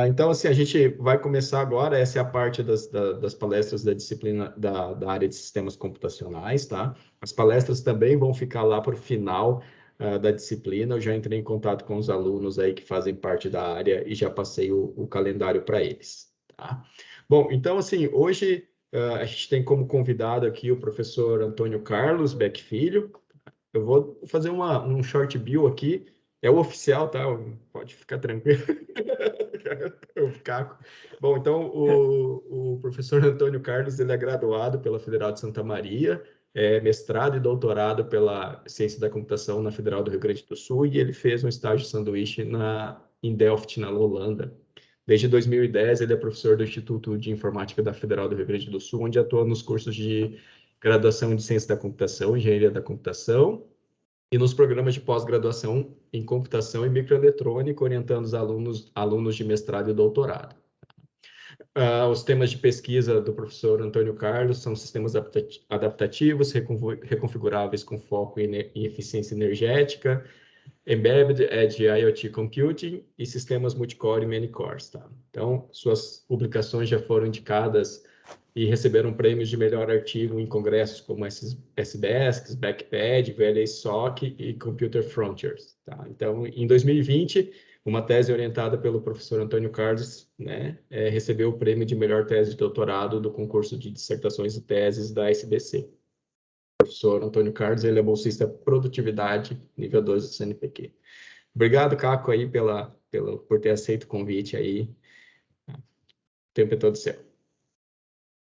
Então, assim, a gente vai começar agora, essa é a parte das palestras da disciplina da área de sistemas computacionais, tá? As palestras também vão ficar lá para o final da disciplina, eu já entrei em contato com os alunos aí que fazem parte da área e já passei o calendário para eles, tá? Bom, então, assim, hoje a gente tem como convidado aqui o professor Antônio Carlos Beck Filho. Eu vou fazer um short bio aqui, é o oficial, tá? Pode ficar tranquilo. O Caco. Bom, então, o professor Antônio Carlos, ele é graduado pela Federal de Santa Maria, mestrado e doutorado pela Ciência da Computação na Federal do Rio Grande do Sul, e ele fez um estágio de sanduíche em Delft, na Holanda. Desde 2010, ele é professor do Instituto de Informática da Federal do Rio Grande do Sul, onde atua nos cursos de graduação de Ciência da Computação, Engenharia da Computação, e nos programas de pós-graduação em computação e microeletrônica, orientando os alunos de mestrado e doutorado. Os temas de pesquisa do professor Antônio Carlos são sistemas adaptativos, reconfiguráveis com foco em eficiência energética, Embedded Edge IoT Computing e sistemas multicore e many-cores. Tá? Então, suas publicações já foram indicadas e receberam prêmios de melhor artigo em congressos como SBESC, Backpad, VLA-SOC e Computer Frontiers. Tá? Então, em 2020, uma tese orientada pelo professor Antônio Carlos, né, recebeu o prêmio de melhor tese de doutorado do concurso de dissertações e teses da SBC. O professor Antônio Carlos, ele é bolsista Produtividade, nível 2 do CNPq. Obrigado, Caco, aí por ter aceito o convite aí. O tempo é todo seu.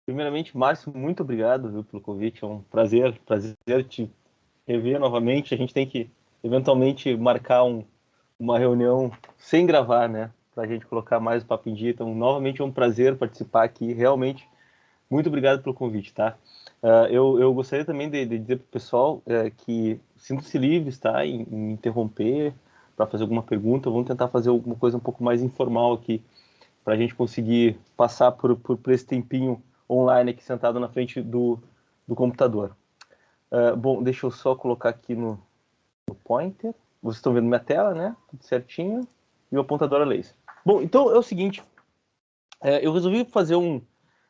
Primeiramente, Márcio, muito obrigado, viu, pelo convite. É um prazer te rever novamente. A gente tem que, eventualmente, marcar uma reunião sem gravar, né? Para a gente colocar mais o papo em dia. Então, novamente, é um prazer participar aqui. Realmente, muito obrigado pelo convite, tá? Eu gostaria também de dizer para o pessoal que sintam-se livres, tá? Em interromper para fazer alguma pergunta. Vamos tentar fazer alguma coisa um pouco mais informal aqui, para a gente conseguir passar por esse tempinho online aqui sentado na frente do computador. Bom, deixa eu só colocar aqui no pointer. Vocês estão vendo minha tela, né? Tudo certinho. E o apontador a laser. Bom, então é o seguinte. Eu resolvi fazer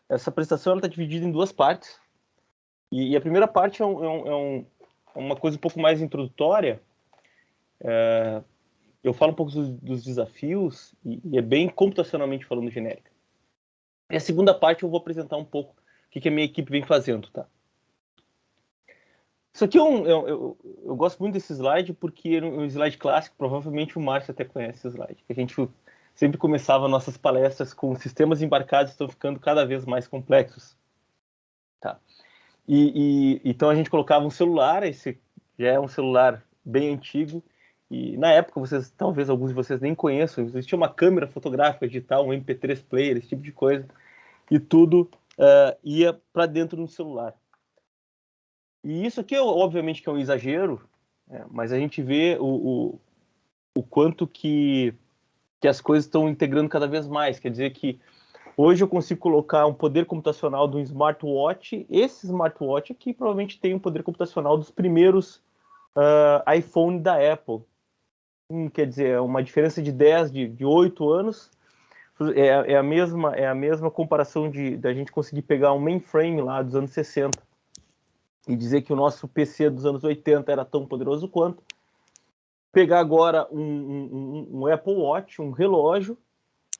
essa apresentação, ela está dividida em duas partes. E a primeira parte é uma coisa um pouco mais introdutória. Eu falo um pouco dos desafios e é bem computacionalmente falando genérica. E a segunda parte eu vou apresentar um pouco o que a minha equipe vem fazendo, tá? Isso aqui eu gosto muito desse slide porque é um slide clássico, provavelmente o Márcio até conhece esse slide, que a gente sempre começava nossas palestras com sistemas embarcados estão ficando cada vez mais complexos. Tá? Então a gente colocava um celular, esse já é um celular bem antigo, e na época, talvez alguns de vocês nem conheçam, existia uma câmera fotográfica digital, um MP3 player, esse tipo de coisa, e tudo ia para dentro do celular. E isso aqui, obviamente, que é um exagero, mas a gente vê o quanto que as coisas estão integrando cada vez mais. Quer dizer que hoje eu consigo colocar um poder computacional de um smartwatch. Esse smartwatch aqui provavelmente tem um poder computacional dos primeiros iPhone da Apple. Quer dizer, é uma diferença de 10, de 8 anos. É a mesma comparação da gente conseguir pegar um mainframe lá dos anos 60 e dizer que o nosso PC dos anos 80 era tão poderoso quanto. Pegar agora um Apple Watch, um relógio,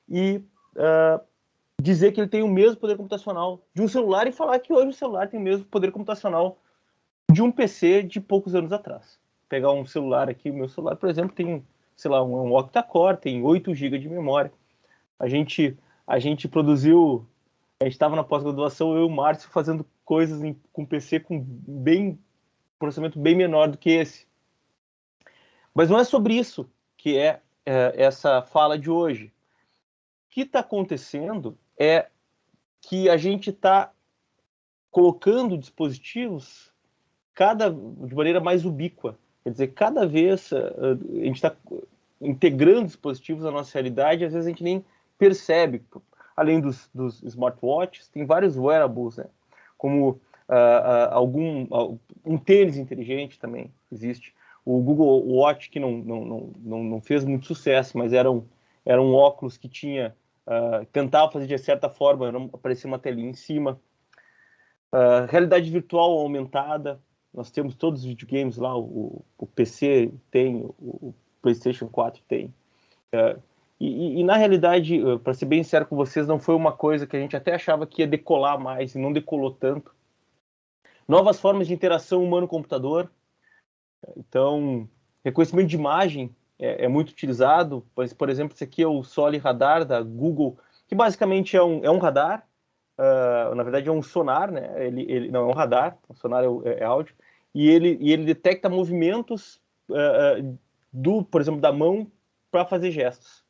e dizer que ele tem o mesmo poder computacional de um celular e falar que hoje o celular tem o mesmo poder computacional de um PC de poucos anos atrás. Pegar um celular aqui, o meu celular, por exemplo, tem, sei lá, um octa-core, tem 8 GB de memória. A gente estava na pós-graduação, eu e o Márcio, fazendo coisas com PC com processamento bem menor do que esse. Mas não é sobre isso que é essa fala de hoje. O que está acontecendo é que a gente está colocando dispositivos de maneira mais ubíqua. Quer dizer, cada vez a gente está integrando dispositivos à nossa realidade, às vezes a gente nem percebe. Além dos smartwatches, tem vários wearables, né? Como um tênis inteligente também existe. O Google Watch, que não fez muito sucesso, mas era era um óculos que tinha, tentava fazer de certa forma, aparecia uma telinha em cima. Realidade virtual aumentada, nós temos todos os videogames lá, o PC tem, o PlayStation 4 tem. E na realidade, para ser bem sincero com vocês, não foi uma coisa que a gente até achava que ia decolar mais, e não decolou tanto. Novas formas de interação humano-computador. Então, reconhecimento de imagem é muito utilizado. Por exemplo, esse aqui é o Soli Radar da Google, que basicamente é um radar. Na verdade, é um sonar, né? Ele não é um radar, o sonar é áudio. E ele detecta movimentos por exemplo, da mão para fazer gestos.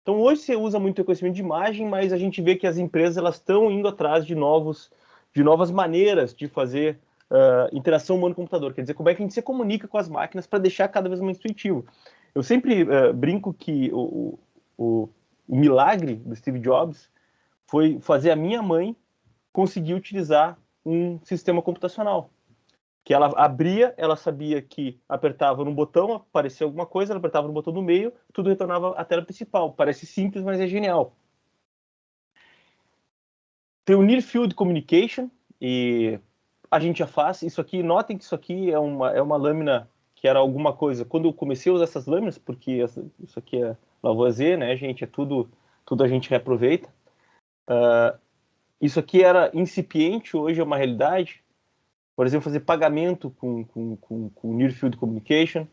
Então, hoje você usa muito reconhecimento de imagem, mas a gente vê que as empresas elas estão indo atrás de novas maneiras de fazer interação humano-computador. Quer dizer, como é que a gente se comunica com as máquinas para deixar cada vez mais intuitivo. Eu sempre brinco que o milagre do Steve Jobs foi fazer a minha mãe conseguir utilizar um sistema computacional. Que ela abria, ela sabia que apertava no botão, aparecia alguma coisa, ela apertava no botão do meio, tudo retornava à tela principal. Parece simples, mas é genial. Tem o Near Field Communication, e a gente já faz. Isso aqui, notem que isso aqui é uma lâmina que era alguma coisa. Quando eu comecei a usar essas lâminas, porque isso aqui é Lavoisier, né, gente? É tudo a gente reaproveita. Isso aqui era incipiente, hoje é uma realidade. Por exemplo, fazer pagamento com Near Field Communication,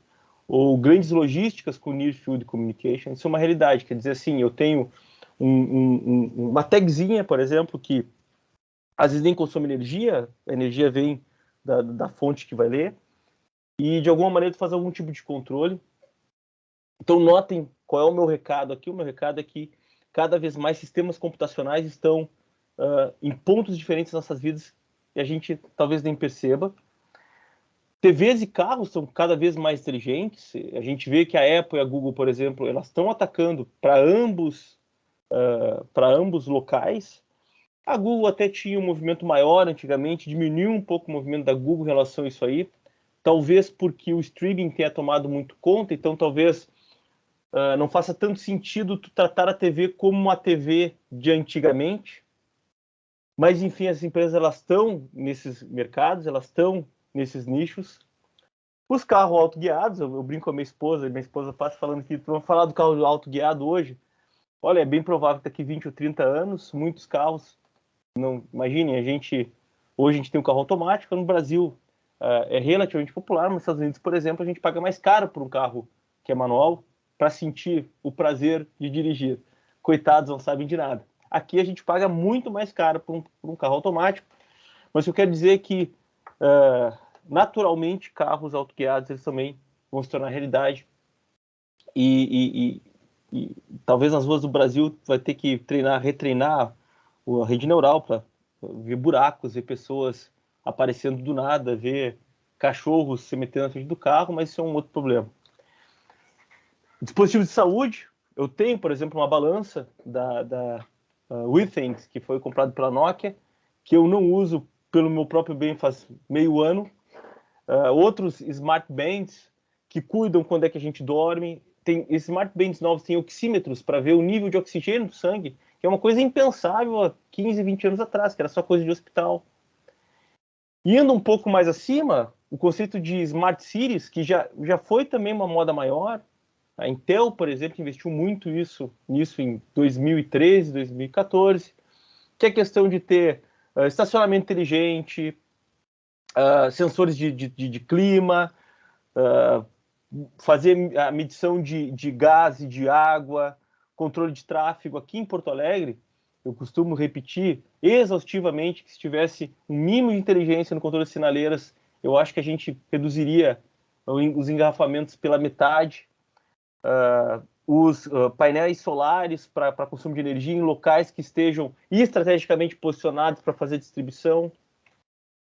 ou grandes logísticas com Near Field Communication. Isso é uma realidade. Quer dizer assim, eu tenho uma tagzinha, por exemplo, que às vezes nem consome energia, a energia vem da fonte que vai ler, e de alguma maneira faz algum tipo de controle. Então, notem qual é o meu recado aqui. O meu recado é que cada vez mais sistemas computacionais estão em pontos diferentes das nossas vidas e a gente talvez nem perceba. TVs e carros são cada vez mais inteligentes. A gente vê que a Apple e a Google, por exemplo, elas estão atacando para ambos locais. A Google até tinha um movimento maior antigamente, diminuiu um pouco o movimento da Google em relação a isso aí. Talvez porque o streaming tenha tomado muito conta, então talvez não faça tanto sentido tu tratar a TV como uma TV de antigamente. Mas, enfim, as empresas elas estão nesses mercados, elas estão nesses nichos. Os carros autoguiados, eu brinco com a minha esposa passa falando que vamos falar do carro autoguiado hoje. Olha, é bem provável que daqui 20 ou 30 anos, muitos carros, não imaginem, hoje a gente tem um carro automático, no Brasil é relativamente popular, mas nos Estados Unidos, por exemplo, a gente paga mais caro por um carro que é manual para sentir o prazer de dirigir. Coitados, não sabem de nada. Aqui a gente paga muito mais caro por um carro automático, mas eu quero dizer que naturalmente carros autoguiados eles também vão se tornar realidade e talvez nas ruas do Brasil vai ter que retreinar a rede neural para ver buracos, ver pessoas aparecendo do nada, ver cachorros se metendo na frente do carro, mas isso é um outro problema. Dispositivos de saúde, eu tenho, por exemplo, uma balança da Withings, que foi comprado pela Nokia, que eu não uso pelo meu próprio bem faz meio ano. Outros smart bands que cuidam quando é que a gente dorme. Tem smart bands novos, tem oxímetros para ver o nível de oxigênio do sangue, que é uma coisa impensável há 15, 20 anos atrás, que era só coisa de hospital. Indo um pouco mais acima, o conceito de smart cities, que já foi também uma moda maior. A Intel, por exemplo, investiu muito nisso em 2013, 2014, que é a questão de ter estacionamento inteligente, sensores de clima, fazer a medição de gás e de água, controle de tráfego. Aqui em Porto Alegre, eu costumo repetir exaustivamente que se tivesse um mínimo de inteligência no controle de sinaleiras, eu acho que a gente reduziria os engarrafamentos pela metade. Os painéis solares para consumo de energia em locais que estejam estrategicamente posicionados para fazer distribuição,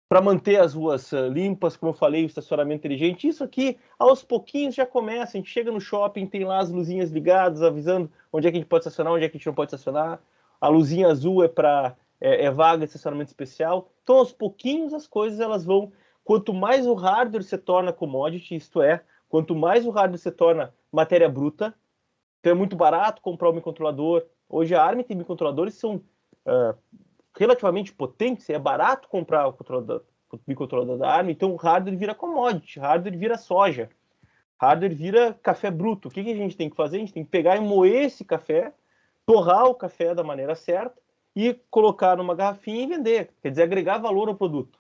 para manter as ruas limpas, como eu falei, o estacionamento inteligente. Isso aqui, aos pouquinhos, já começa. A gente chega no shopping, tem lá as luzinhas ligadas, avisando onde é que a gente pode estacionar, onde é que a gente não pode estacionar. A luzinha azul é vaga de estacionamento especial. Então, aos pouquinhos, as coisas elas vão... Quanto mais o hardware se torna commodity, isto é, quanto mais o hardware se torna matéria bruta, Então é muito barato comprar um microcontrolador. Hoje a ARM tem microcontroladores que são relativamente potentes, é barato comprar o microcontrolador da ARM, então o hardware vira commodity, hardware vira soja, hardware vira café bruto. O que a gente tem que fazer? A gente tem que pegar e moer esse café, torrar o café da maneira certa e colocar numa garrafinha e vender, quer dizer, agregar valor ao produto.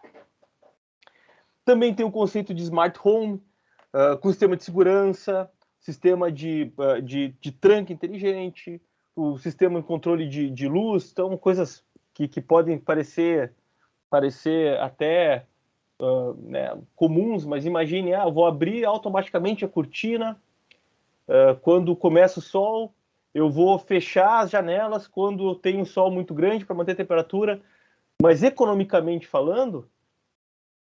Também tem o conceito de smart home, com sistema de segurança, sistema de tranque inteligente, o sistema de controle de luz, então coisas que podem parecer até né, comuns, mas imagine, eu vou abrir automaticamente a cortina quando começa o sol, eu vou fechar as janelas quando tem um sol muito grande para manter a temperatura, mas economicamente falando,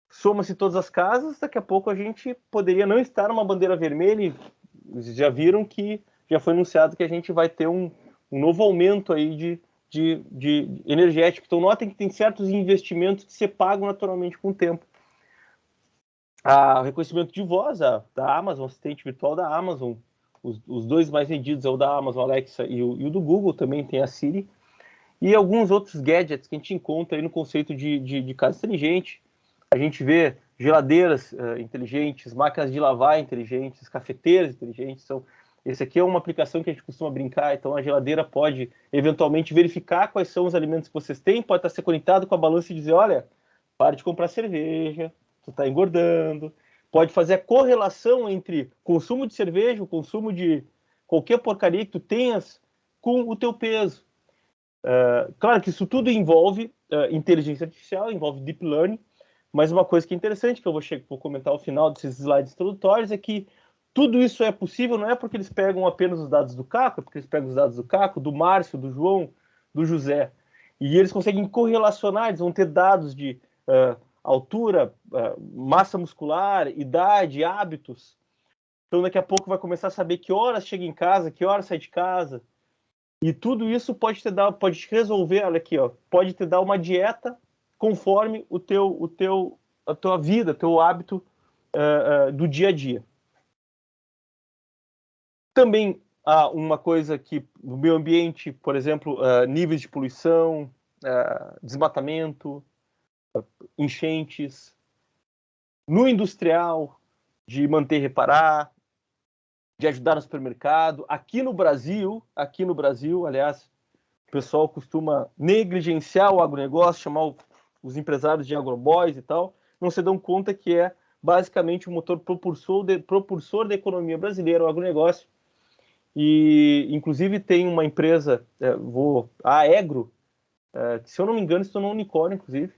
soma-se todas as casas, daqui a pouco a gente poderia não estar numa bandeira vermelha, e já viram que já foi anunciado que a gente vai ter um novo aumento aí de energético. Então notem que tem certos investimentos que se pagam naturalmente com o tempo. O reconhecimento de voz da Amazon, assistente virtual da Amazon, os dois mais vendidos é o da Amazon Alexa e o do Google, também tem a Siri, e alguns outros gadgets que a gente encontra aí no conceito de casa inteligente. A gente vê geladeiras inteligentes, máquinas de lavar inteligentes, cafeteiras inteligentes. Esse aqui é uma aplicação que a gente costuma brincar, então a geladeira pode eventualmente verificar quais são os alimentos que vocês têm, pode estar conectado com a balança e dizer, olha, pare de comprar cerveja, tu está engordando. Pode fazer a correlação entre consumo de cerveja, o consumo de qualquer porcaria que tu tenhas com o teu peso. Claro que isso tudo envolve inteligência artificial, envolve deep learning, mas uma coisa que é interessante, que eu vou comentar ao final desses slides introdutórios, é que tudo isso é possível, não é porque eles pegam apenas os dados do Caco, é porque eles pegam os dados do Caco, do Márcio, do João, do José, e eles conseguem correlacionar, eles vão ter dados de altura, massa muscular, idade, hábitos. Então daqui a pouco vai começar a saber que horas chega em casa, que horas sai de casa. E tudo isso pode te resolver, olha aqui, pode te dar uma dieta conforme a tua vida, teu hábito do dia a dia. Também há uma coisa que no meio ambiente, por exemplo, níveis de poluição, desmatamento, enchentes. No industrial, de manter e reparar, de ajudar no supermercado. Aqui no Brasil, aliás, o pessoal costuma negligenciar o agronegócio, chamar os empresários de agroboys e tal, não se dão conta que é basicamente o motor propulsor da economia brasileira, o agronegócio. E, inclusive, tem uma empresa, a Agro, que, se eu não me engano, se tornou um unicórnio, inclusive,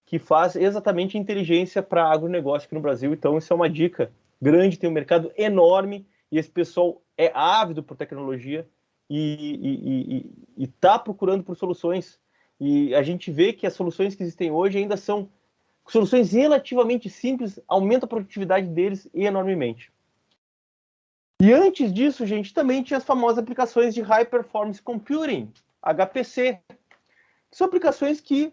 que faz exatamente inteligência para agronegócio aqui no Brasil. Então, isso é uma dica grande, tem um mercado enorme, e esse pessoal é ávido por tecnologia e está procurando por soluções. E a gente vê que as soluções que existem hoje ainda são soluções relativamente simples, aumentam a produtividade deles enormemente. E antes disso, gente, também tinha as famosas aplicações de High Performance Computing, HPC. São aplicações que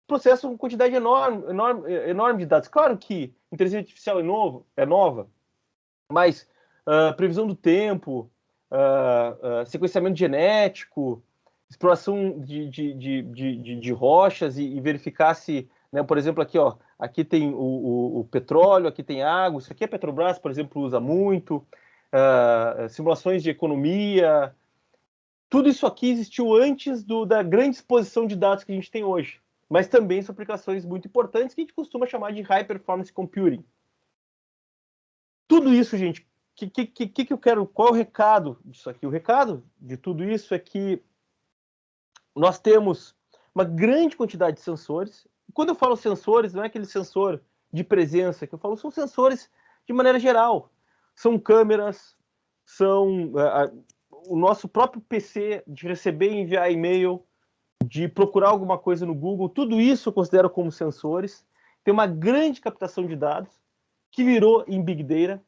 processam uma quantidade enorme de dados. Claro que inteligência artificial é nova, mas previsão do tempo, sequenciamento genético, exploração de rochas e verificar se, né, por exemplo, aqui tem o petróleo, aqui tem água, isso aqui a Petrobras, por exemplo, usa muito, simulações de economia. Tudo isso aqui existiu antes da grande exposição de dados que a gente tem hoje, mas também são aplicações muito importantes que a gente costuma chamar de High Performance Computing. Tudo isso, gente, que eu quero? Qual é o recado disso aqui? O recado de tudo isso é que nós temos uma grande quantidade de sensores. Quando eu falo sensores, não é aquele sensor de presença que eu falo, são sensores de maneira geral. São câmeras, são o nosso próprio PC de receber e enviar e-mail, de procurar alguma coisa no Google, tudo isso eu considero como sensores. Tem uma grande captação de dados que virou em Big Data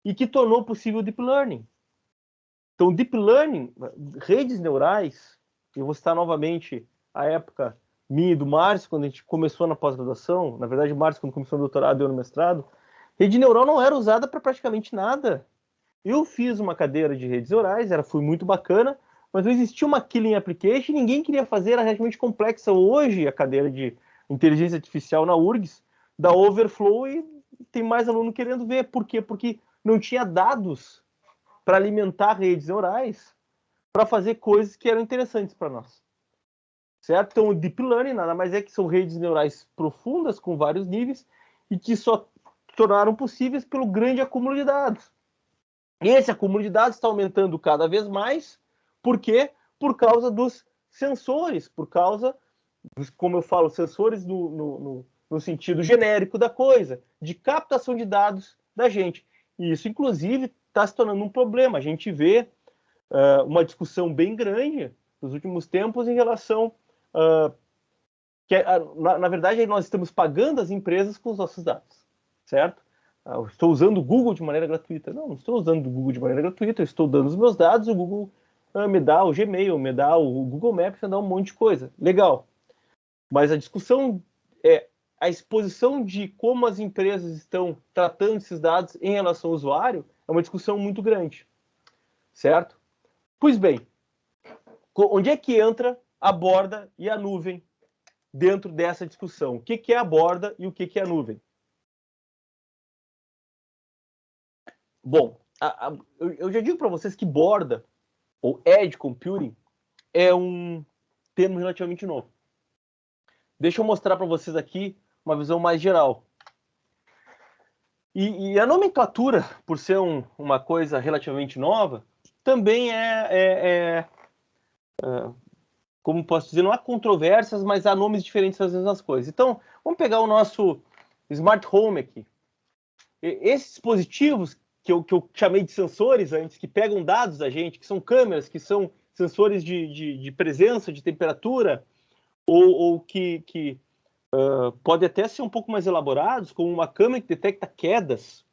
e que tornou possível o Deep Learning. Então, Deep Learning, redes neurais, eu vou citar novamente a época minha e do Márcio, quando a gente começou na pós-graduação, na verdade o Márcio, quando começou no doutorado e eu no mestrado, rede neural não era usada para praticamente nada. eu fiz uma cadeira de redes neurais, foi muito bacana, mas não existia uma killing application, ninguém queria fazer, era relativamente complexa. Hoje, a cadeira de inteligência artificial na URGS dá overflow e tem mais aluno querendo ver. Por quê? Porque não tinha dados para alimentar redes neurais para fazer coisas que eram interessantes para nós. Certo? Então, o Deep Learning nada mais é que são redes neurais profundas, com vários níveis, e que só tornaram possíveis pelo grande acúmulo de dados. E esse acúmulo de dados está aumentando cada vez mais. Por quê? Por causa dos sensores, por causa, como eu falo, sensores no sentido genérico da coisa, de captação de dados da gente. E isso, inclusive, está se tornando um problema. A gente vê uma discussão bem grande nos últimos tempos em relação na verdade, nós estamos pagando as empresas com os nossos dados, certo? Eu estou usando o Google de maneira gratuita. Não estou usando o Google de maneira gratuita, eu estou dando os meus dados, o Google me dá o Gmail, me dá o Google Maps, me dá um monte de coisa. Legal. Mas a discussão é a exposição de como as empresas estão tratando esses dados em relação ao usuário é uma discussão muito grande, certo? Pois bem, onde é que entra a borda e a nuvem dentro dessa discussão? O que é a borda e o que é a nuvem? Bom, eu já digo para vocês que borda, ou edge computing, é um termo relativamente novo. Deixa eu mostrar para vocês aqui uma visão mais geral. E a nomenclatura, por ser uma coisa relativamente nova, também como posso dizer, não há controvérsias, mas há nomes diferentes às vezes nas coisas. Então, vamos pegar o nosso Smart Home aqui. Esses dispositivos que eu chamei de sensores antes, que pegam dados da gente, que são câmeras, que são sensores de presença, de temperatura, ou que pode até ser um pouco mais elaborados, como uma câmera que detecta quedas,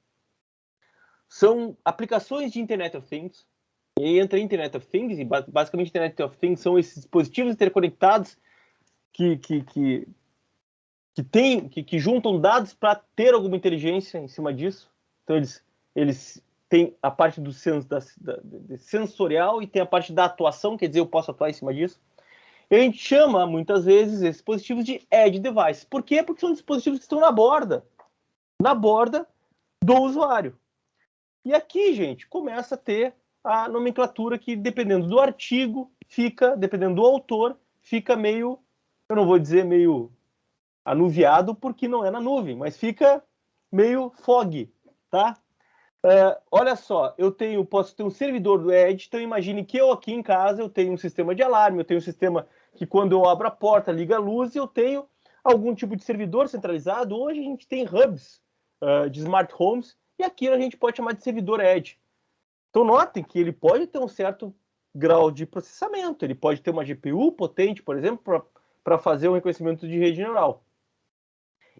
são aplicações de Internet of Things. E aí entra Internet of Things, e basicamente Internet of Things são esses dispositivos interconectados que juntam dados para ter alguma inteligência em cima disso. Então, eles têm a parte do sensorial e tem a parte da atuação, quer dizer, eu posso atuar em cima disso. E a gente chama, muitas vezes, esses dispositivos de Edge Device. Por quê? Porque são dispositivos que estão na borda do usuário. E aqui, gente, começa a ter a nomenclatura que, dependendo do artigo, dependendo do autor, fica meio, eu não vou dizer meio anuviado, porque não é na nuvem, mas fica meio fog, tá? Olha só, posso ter um servidor do Edge, então imagine que eu aqui em casa, eu tenho um sistema de alarme, eu tenho um sistema que quando eu abro a porta, liga a luz, e eu tenho algum tipo de servidor centralizado. Hoje a gente tem hubs de smart homes, e aquilo a gente pode chamar de servidor Edge. Então notem que ele pode ter um certo grau de processamento, ele pode ter uma GPU potente, por exemplo, para fazer o reconhecimento de rede neural.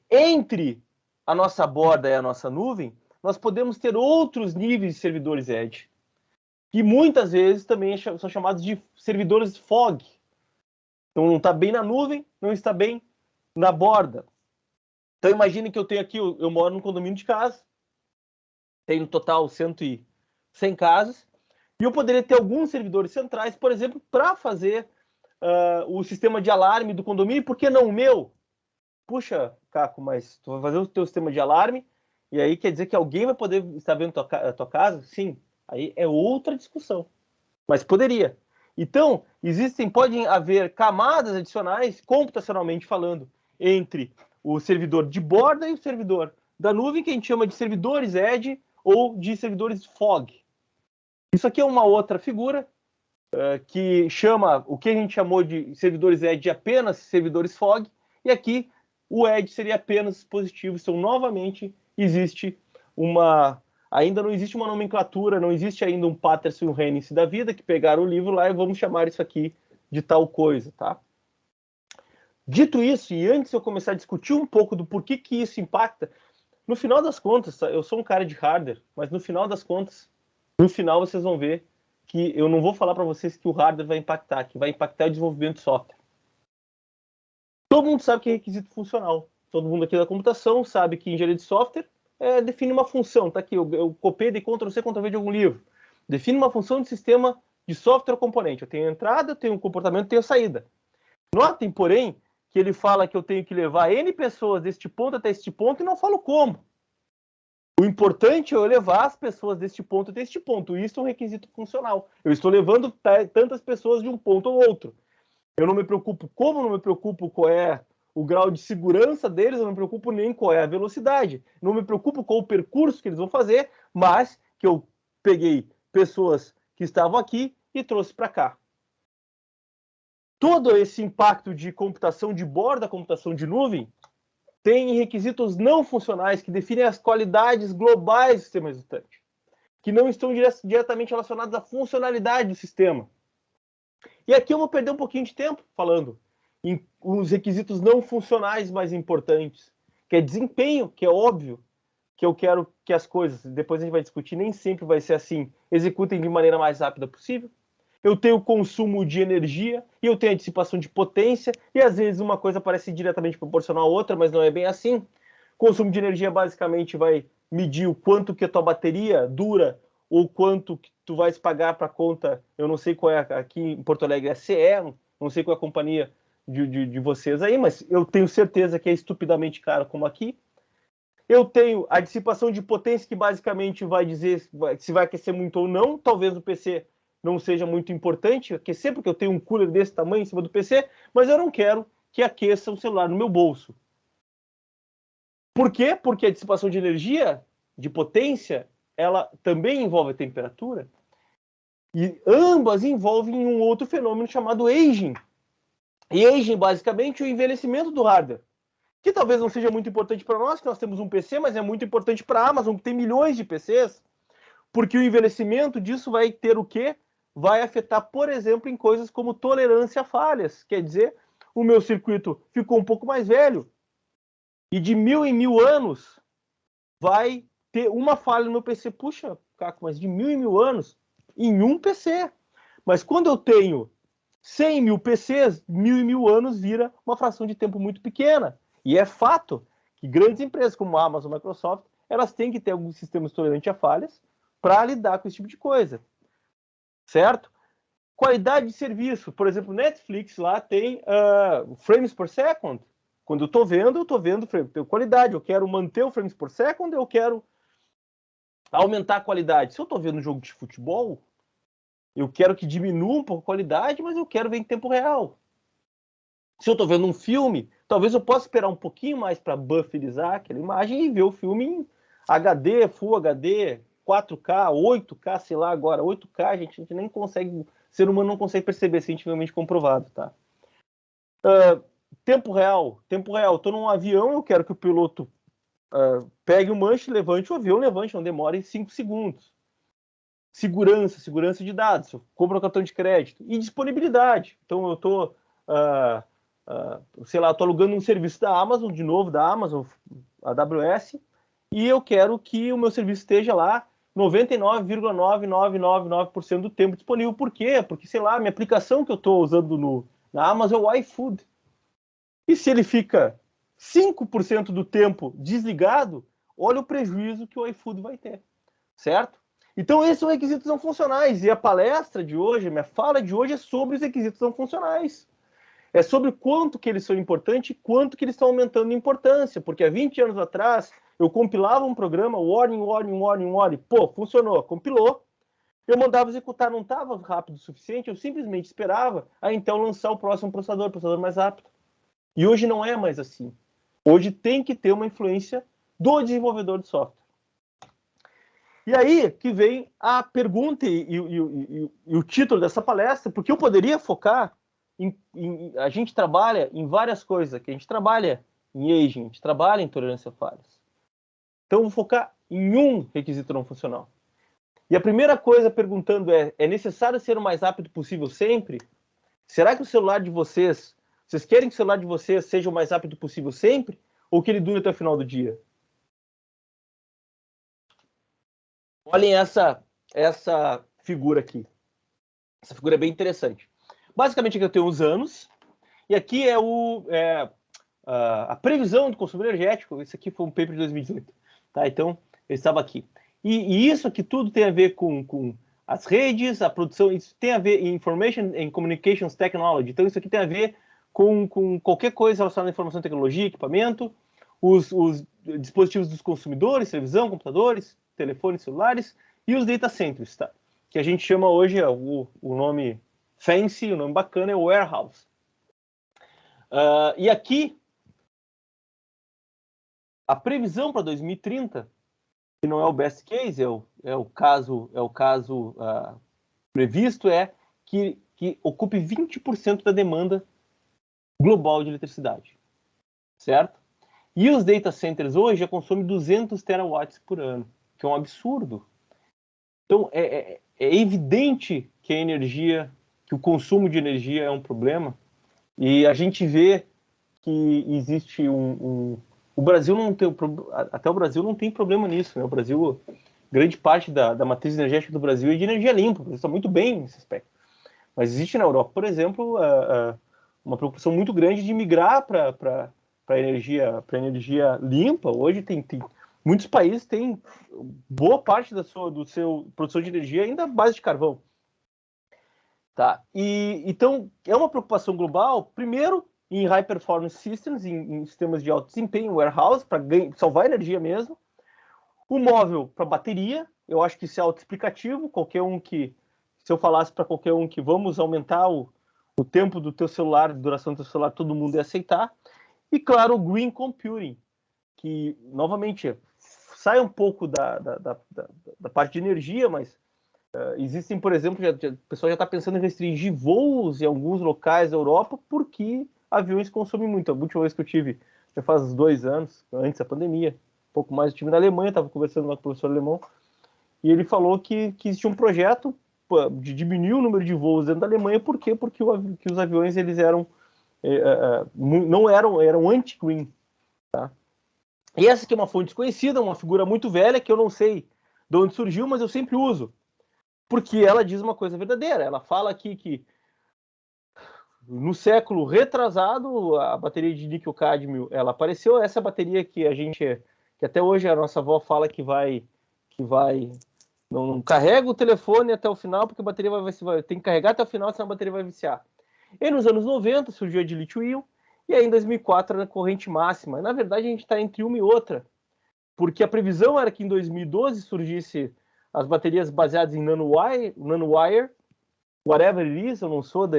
Entre a nossa borda e a nossa nuvem, nós podemos ter outros níveis de servidores Edge, que muitas vezes também são chamados de servidores fog. Então não está bem na nuvem, não está bem na borda. Então imagine que eu tenho aqui, eu moro num condomínio de casa, tenho no total 100 casas, e eu poderia ter alguns servidores centrais, por exemplo, para fazer o sistema de alarme do condomínio. Por que não o meu? Puxa, Caco, mas tu vai fazer o teu sistema de alarme, e aí quer dizer que alguém vai poder estar vendo a tua casa? Sim, aí é outra discussão, mas poderia. Então, podem haver camadas adicionais, computacionalmente falando, entre o servidor de borda e o servidor da nuvem, que a gente chama de servidores Edge ou de servidores fog. Isso aqui é uma outra figura que chama o que a gente chamou de servidores Edge de apenas servidores fog, e aqui o Edge seria apenas dispositivo. Então, novamente, ainda não existe uma nomenclatura, não existe ainda um Patterson e um Hennice da vida que pegaram o livro lá e vamos chamar isso aqui de tal coisa, tá? Dito isso, e antes de eu começar a discutir um pouco do porquê que isso impacta, no final das contas, eu sou um cara de hardware, mas no final das contas, no final vocês vão ver que eu não vou falar para vocês que o hardware vai impactar, que vai impactar o desenvolvimento de software. Todo mundo sabe que é requisito funcional. Todo mundo aqui da computação sabe que engenharia de software define uma função. Tá aqui, eu copiei de Ctrl+C, Ctrl+V de algum livro. Define uma função de sistema de software componente. Eu tenho entrada, eu tenho comportamento, eu tenho saída. Notem, porém, que ele fala que eu tenho que levar N pessoas deste ponto até este ponto e não falo como. O importante é eu levar as pessoas deste ponto até este ponto. Isso é um requisito funcional. Eu estou levando tantas pessoas de um ponto ao outro. Eu não me preocupo como, não me preocupo qual é o grau de segurança deles, eu não me preocupo nem qual é a velocidade. Não me preocupo qual o percurso que eles vão fazer, mas que eu peguei pessoas que estavam aqui e trouxe para cá. Todo esse impacto de computação de borda, computação de nuvem, tem requisitos não funcionais que definem as qualidades globais do sistema resultante, que não estão diretamente relacionados à funcionalidade do sistema. E aqui eu vou perder um pouquinho de tempo falando em os requisitos não funcionais mais importantes, que é desempenho, que é óbvio que eu quero que as coisas, depois a gente vai discutir, nem sempre vai ser assim, executem de maneira mais rápida possível. Eu tenho consumo de energia e eu tenho a dissipação de potência, e às vezes uma coisa parece diretamente proporcional à outra, mas não é bem assim. Consumo de energia basicamente vai medir o quanto que a tua bateria dura ou quanto que tu vais pagar para a conta. Eu não sei qual é aqui em Porto Alegre, é CE, não sei qual é a companhia de vocês aí, mas eu tenho certeza que é estupidamente caro como aqui. Eu tenho a dissipação de potência, que basicamente vai dizer se vai aquecer muito ou não. Talvez o PC não seja muito importante aquecer, porque eu tenho um cooler desse tamanho em cima do PC, mas eu não quero que aqueça o celular no meu bolso. Por quê? Porque a dissipação de energia, de potência, ela também envolve a temperatura, e ambas envolvem um outro fenômeno chamado aging. E aging, basicamente, é o envelhecimento do hardware, que talvez não seja muito importante para nós, que nós temos um PC, mas é muito importante para a Amazon, que tem milhões de PCs, porque o envelhecimento disso vai ter o quê? Vai afetar, por exemplo, em coisas como tolerância a falhas. Quer dizer, o meu circuito ficou um pouco mais velho e de 1000 em 1000 anos vai ter uma falha no meu PC. Puxa, Caco, mas de 1000 em 1000 anos em um PC. Mas quando eu tenho 100 mil PCs, 1000 em 1000 anos vira uma fração de tempo muito pequena. E é fato que grandes empresas como a Amazon, Microsoft, elas têm que ter alguns sistemas tolerantes a falhas para lidar com esse tipo de coisa. Certo? Qualidade de serviço. Por exemplo, Netflix lá tem frames per second. Quando eu estou vendo qualidade. Eu quero manter o frames per second, eu quero aumentar a qualidade. Se eu estou vendo um jogo de futebol, eu quero que diminua um pouco a qualidade, mas eu quero ver em tempo real. Se eu estou vendo um filme, talvez eu possa esperar um pouquinho mais para bufferizar aquela imagem e ver o filme em HD, Full HD, 4K, 8K, sei lá agora. 8K a gente nem consegue, ser humano não consegue perceber, cientificamente comprovado, tá? Tempo real. Estou num avião, eu quero que o piloto pegue o manche, levante o avião, não demore 5 segundos. Segurança de dados, eu compro um cartão de crédito. E disponibilidade. Então eu estou, estou alugando um serviço da Amazon, de novo, da Amazon, AWS, e eu quero que o meu serviço esteja lá 99,9999% do tempo disponível. Por quê? Porque, sei lá, minha aplicação que eu estou usando na Amazon é o iFood. E se ele fica 5% do tempo desligado, olha o prejuízo que o iFood vai ter, certo? Então, esses são requisitos não funcionais. E a palestra de hoje, minha fala de hoje é sobre os requisitos não funcionais. É sobre quanto que eles são importantes e quanto que eles estão aumentando em importância. Porque há 20 anos atrás, eu compilava um programa, warning. Pô, funcionou, compilou. Eu mandava executar, não estava rápido o suficiente, eu simplesmente esperava a Intel lançar o próximo processador mais rápido. E hoje não é mais assim. Hoje tem que ter uma influência do desenvolvedor de software. E aí que vem a pergunta e o título dessa palestra, porque eu poderia focar a gente trabalha em várias coisas aqui. A gente trabalha em aging, a gente trabalha em tolerância a falhas. Então, eu vou focar em um requisito não funcional. E a primeira coisa perguntando é necessário ser o mais rápido possível sempre? Será que o celular de vocês querem que o celular de vocês seja o mais rápido possível sempre? Ou que ele dure até o final do dia? Olhem essa figura aqui. Essa figura é bem interessante. Basicamente, aqui eu tenho os anos. E aqui é a previsão do consumo energético. Esse aqui foi um paper de 2018. Tá? Então, eu estava aqui. E isso aqui tudo tem a ver com as redes, a produção, isso tem a ver em Information and Communications Technology, então isso aqui tem a ver com qualquer coisa relacionada à informação e tecnologia, equipamento, os dispositivos dos consumidores, televisão, computadores, telefones celulares e os data centers, tá? Que a gente chama hoje, o nome fancy, o nome bacana é warehouse. E aqui, a previsão para 2030, que não é o best case, é o caso previsto, é que ocupe 20% da demanda global de eletricidade, certo? E os data centers hoje já consomem 200 terawatts por ano, que é um absurdo. Então, é evidente que a energia, que o consumo de energia é um problema, e a gente vê que existe o Brasil não tem, até o Brasil não tem problema nisso, né? O Brasil, grande parte da matriz energética do Brasil é de energia limpa, o Brasil está muito bem nesse aspecto. Mas existe na Europa, por exemplo, uma preocupação muito grande de migrar para energia limpa. Hoje tem muitos países têm boa parte da sua produção de energia ainda à base de carvão. Tá? Então, é uma preocupação global, primeiro, em high performance systems, em sistemas de alto desempenho, warehouse, para salvar energia mesmo. O móvel para bateria, eu acho que isso é autoexplicativo. Se eu falasse para qualquer um que vamos aumentar o tempo do teu celular, a duração do teu celular, todo mundo ia aceitar. E, claro, o green computing, que, novamente, sai um pouco da parte de energia, mas existem, por exemplo, o pessoal já está pensando em restringir voos em alguns locais da Europa porque aviões consomem muito. A última vez que eu tive, já faz 2 anos, antes da pandemia, um pouco mais, eu estive na Alemanha, estava conversando com o professor alemão, e ele falou que existia um projeto de diminuir o número de voos dentro da Alemanha. Por quê? Porque os aviões eles eram eram anti-green. Tá? E essa aqui é uma fonte desconhecida, uma figura muito velha, que eu não sei de onde surgiu, mas eu sempre uso. Porque ela diz uma coisa verdadeira. Ela fala aqui que no século retrasado, a bateria de níquel-cádmio, ela apareceu. Essa bateria que que até hoje a nossa avó fala que não carrega o telefone até o final, porque a bateria tem que carregar até o final, senão a bateria vai viciar. E nos anos 90 surgiu a de lítio-íon, e aí em 2004 era a corrente máxima. Na verdade, a gente está entre uma e outra, porque a previsão era que em 2012 surgisse as baterias baseadas em nanowire, whatever it is, eu não sou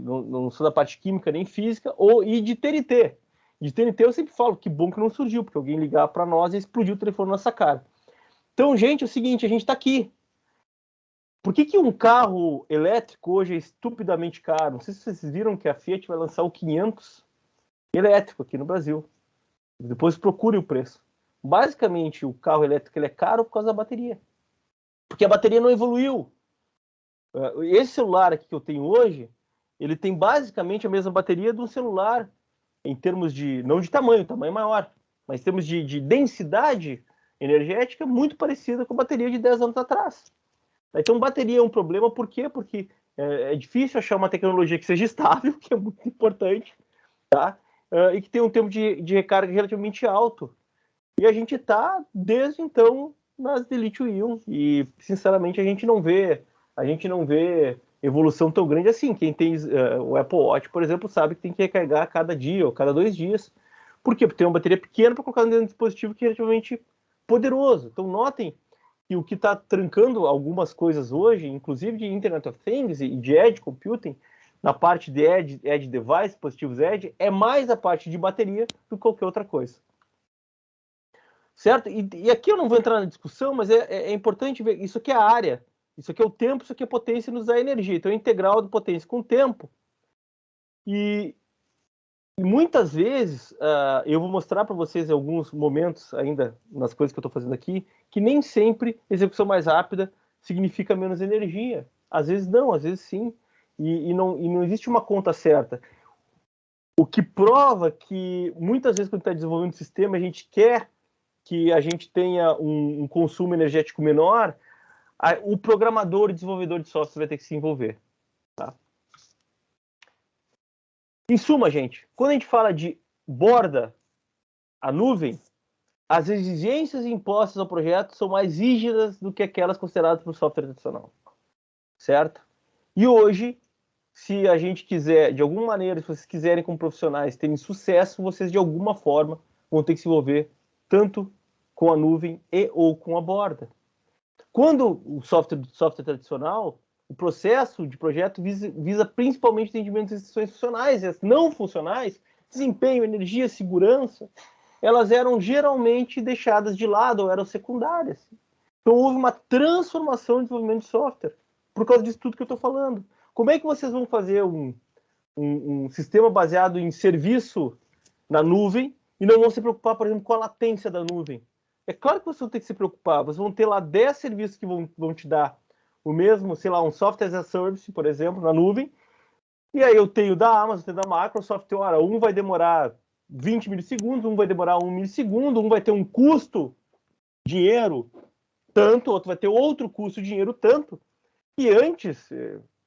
não sou da parte química nem física, e de TNT. De TNT eu sempre falo, que bom que não surgiu, porque alguém ligar para nós e explodiu o telefone na nossa cara. Então, gente, é o seguinte, a gente está aqui. Por que um carro elétrico hoje é estupidamente caro? Não sei se vocês viram que a Fiat vai lançar o 500 elétrico aqui no Brasil. Depois procure o preço. Basicamente, o carro elétrico ele é caro por causa da bateria. Porque a bateria não evoluiu. Esse celular aqui que eu tenho hoje, ele tem basicamente a mesma bateria de um celular, em termos de, não de tamanho maior, mas em termos de densidade energética, muito parecida com a bateria de 10 anos atrás. Então, bateria é um problema, por quê? Porque é difícil achar uma tecnologia que seja estável, que é muito importante, tá? E que tenha um tempo de recarga relativamente alto. E a gente está, desde então, nas de lítio-íon. E, sinceramente, a gente não vê evolução tão grande assim. Quem tem o Apple Watch, por exemplo, sabe que tem que recarregar a cada dia ou cada 2 dias. Por quê? Porque tem uma bateria pequena para colocar dentro de um dispositivo que é relativamente poderoso. Então, notem que o que está trancando algumas coisas hoje, inclusive de Internet of Things e de Edge Computing, na parte de Edge Device, dispositivos Edge, é mais a parte de bateria do que qualquer outra coisa. Certo? E aqui eu não vou entrar na discussão, mas é importante ver, isso aqui é a área, isso aqui é o tempo, isso aqui é a potência nos dá energia. Então é integral de potência com tempo. E muitas vezes, eu vou mostrar para vocês em alguns momentos ainda, nas coisas que eu estou fazendo aqui, que nem sempre execução mais rápida significa menos energia. Às vezes não, às vezes sim. E não existe uma conta certa. O que prova que muitas vezes quando está desenvolvendo um sistema, a gente quer que a gente tenha um consumo energético menor, o programador e desenvolvedor de software vai ter que se envolver. Tá? Em suma, gente, quando a gente fala de borda, a nuvem, as exigências impostas ao projeto são mais rígidas do que aquelas consideradas por software tradicional, certo? E hoje, se a gente quiser, de alguma maneira, se vocês quiserem como profissionais terem sucesso, vocês de alguma forma vão ter que se envolver tanto com a nuvem e ou com a borda. Quando o software tradicional, o processo de projeto visa principalmente entendimento de restrições funcionais, e as não funcionais, desempenho, energia, segurança, elas eram geralmente deixadas de lado ou eram secundárias. Então houve uma transformação no desenvolvimento de software por causa disso tudo que eu estou falando. Como é que vocês vão fazer um sistema baseado em serviço na nuvem e não vão se preocupar, por exemplo, com a latência da nuvem? É claro que vocês vão ter que se preocupar. Vocês vão ter lá 10 serviços que vão te dar o mesmo, sei lá, um software as a service, por exemplo, na nuvem. E aí eu tenho da Amazon, tenho da Microsoft, ora, um vai demorar 20 milissegundos, um vai demorar 1 milissegundo, um vai ter um custo, dinheiro, tanto, outro vai ter outro custo, dinheiro, tanto. E antes,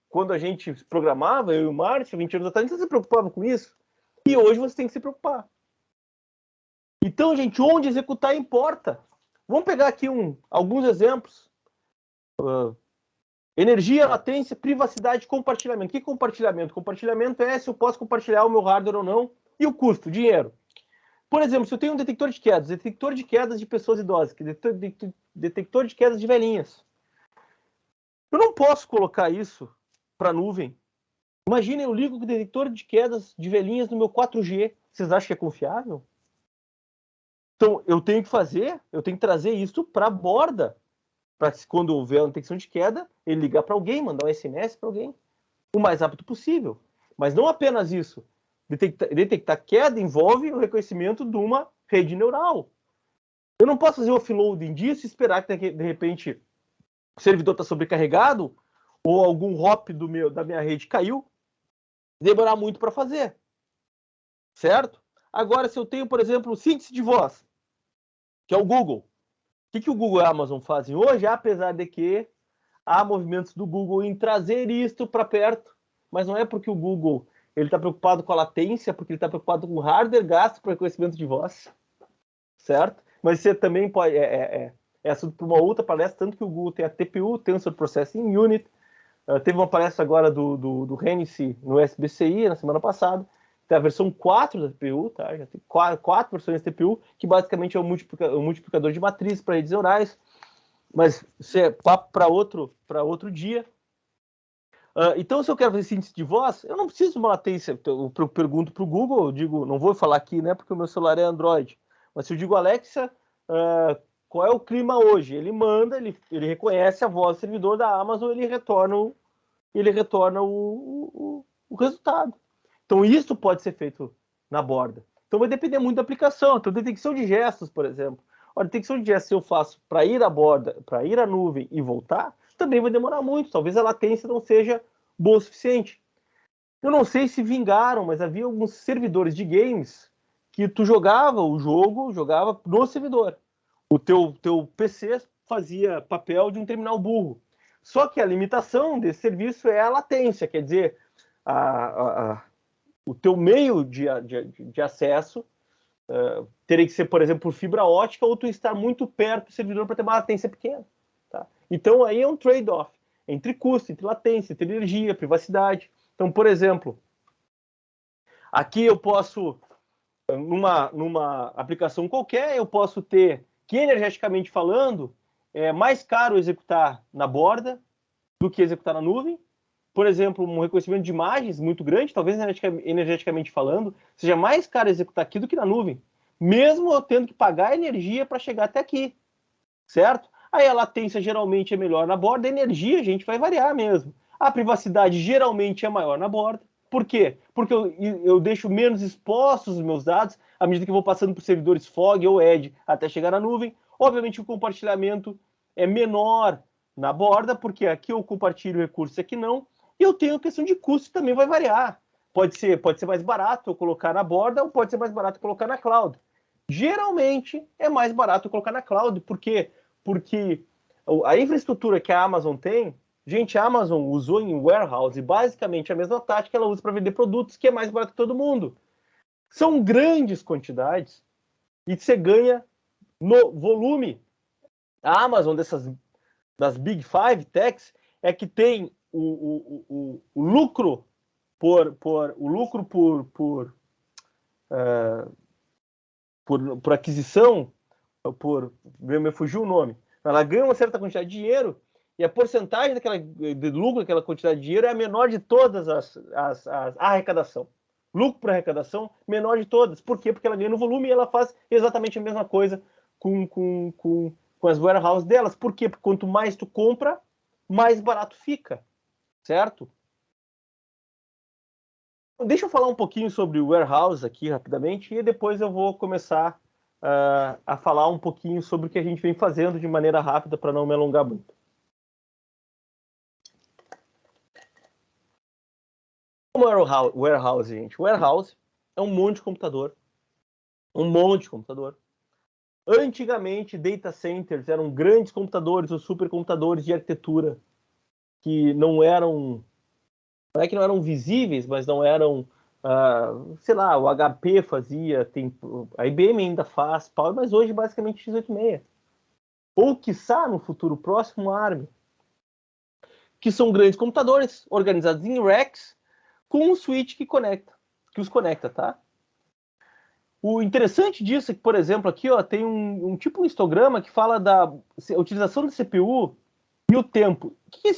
quando a gente programava, eu e o Márcio, 20 anos atrás, a gente não se preocupava com isso. E hoje você tem que se preocupar. Então, gente, onde executar importa. Vamos pegar aqui alguns exemplos. Energia, latência, privacidade, compartilhamento. O que é compartilhamento? Compartilhamento é se eu posso compartilhar o meu hardware ou não. E o custo, dinheiro. Por exemplo, se eu tenho um detector de quedas de pessoas idosas, detector de quedas de velhinhas. Eu não posso colocar isso para a nuvem. Imagina, eu ligo o detector de quedas de velhinhas no meu 4G. Vocês acham que é confiável? Então, eu tenho que trazer isso para a borda, para quando houver uma detecção de queda, ele ligar para alguém, mandar um SMS para alguém, o mais rápido possível. Mas não apenas isso. Detectar queda envolve o reconhecimento de uma rede neural. Eu não posso fazer o offloading disso e esperar que, de repente, o servidor está sobrecarregado ou algum hop da minha rede caiu, demorar muito para fazer. Certo? Agora, se eu tenho, por exemplo, síntese de voz, que é o Google. O que o Google e a Amazon fazem hoje, apesar de que há movimentos do Google em trazer isto para perto, mas não é porque o Google está preocupado com a latência, porque ele está preocupado com o hardware gasto para reconhecimento de voz, certo? Mas você também pode... É assunto para uma outra palestra, tanto que o Google tem a TPU, Tensor Processing Unit, teve uma palestra agora do Hennessy no SBCI, na semana passada, tem a versão 4 da TPU, tá? Já tem quatro versões da TPU, que basicamente é um multiplicador de matriz para redes neurais, mas isso é papo para outro dia. Então, se eu quero fazer síntese de voz, eu não preciso de uma latência. Eu pergunto para o Google, eu digo, não vou falar aqui, né, porque o meu celular é Android, mas se eu digo, Alexa, qual é o clima hoje? Ele manda, ele reconhece a voz do servidor da Amazon, ele retorna o resultado. Então, isso pode ser feito na borda. Então, vai depender muito da aplicação. Então, detecção de gestos, por exemplo. A detecção de gestos, se eu faço para ir à borda, para ir à nuvem e voltar, também vai demorar muito. Talvez a latência não seja boa o suficiente. Eu não sei se vingaram, mas havia alguns servidores de games que tu jogava o jogo, jogava no servidor. O teu PC fazia papel de um terminal burro. Só que a limitação desse serviço é a latência, quer dizer, o teu meio de acesso teria que ser, por exemplo, por fibra ótica ou tu estar muito perto do servidor para ter uma latência pequena. Tá? Então, aí é um trade-off entre custo, entre latência, entre energia, privacidade. Então, por exemplo, aqui eu posso, numa aplicação qualquer, eu posso ter que, energeticamente falando, é mais caro executar na borda do que executar na nuvem. Por exemplo, um reconhecimento de imagens muito grande, talvez energeticamente falando, seja mais caro executar aqui do que na nuvem, mesmo eu tendo que pagar energia para chegar até aqui, certo? Aí a latência geralmente é melhor na borda, a energia, a gente, vai variar mesmo. A privacidade geralmente é maior na borda. Por quê? Porque eu deixo menos expostos os meus dados à medida que eu vou passando por servidores FOG ou Edge até chegar na nuvem. Obviamente o compartilhamento é menor na borda, porque aqui eu compartilho recursos, aqui não. E eu tenho a questão de custo, também vai variar. Pode ser mais barato eu colocar na borda ou pode ser mais barato eu colocar na cloud. Geralmente é mais barato eu colocar na cloud. Por quê? Porque a infraestrutura que a Amazon tem, gente, a Amazon usou em warehouse basicamente a mesma tática que ela usa para vender produtos, que é mais barato que todo mundo. São grandes quantidades e você ganha no volume. A Amazon, das Big Five Techs, é que tem o lucro por aquisição, me fugiu o nome. Ela ganha uma certa quantidade de dinheiro e a porcentagem de lucro daquela quantidade de dinheiro é a menor de todas a arrecadação. Lucro por arrecadação, menor de todas. Por quê? Porque ela ganha no volume e ela faz exatamente a mesma coisa com as warehouses delas. Por quê? Porque quanto mais tu compra, mais barato fica. Certo? Deixa eu falar um pouquinho sobre o warehouse aqui rapidamente e depois eu vou começar a falar um pouquinho sobre o que a gente vem fazendo de maneira rápida para não me alongar muito. Como é o warehouse, gente? O warehouse é um monte de computador. Um monte de computador. Antigamente, data centers eram grandes computadores, os supercomputadores de arquitetura que não eram... Não é que não eram visíveis, mas não eram... sei lá, o HP fazia, a IBM ainda faz, mas hoje basicamente x86. Ou, quiçá, no futuro próximo, ARM. Que são grandes computadores organizados em racks com um switch que os conecta, tá? O interessante disso é que, por exemplo, aqui ó, tem um tipo de histograma que fala da utilização da CPU e o tempo. O que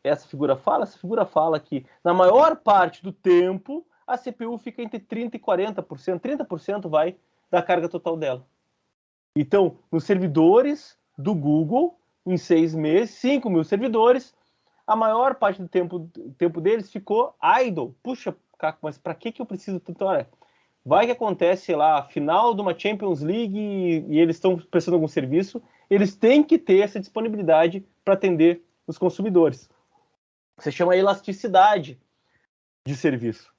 essa figura fala? Essa figura fala que, na maior parte do tempo, a CPU fica entre 30% e 40%. 30% vai da carga total dela. Então, nos servidores do Google, em 6 meses, 5 mil servidores, a maior parte do tempo deles ficou idle. Puxa, Caco, mas para que eu preciso tanto? Olha, vai que acontece lá, final de uma Champions League e eles estão prestando algum serviço, eles têm que ter essa disponibilidade para atender os consumidores. Você chama elasticidade de serviço.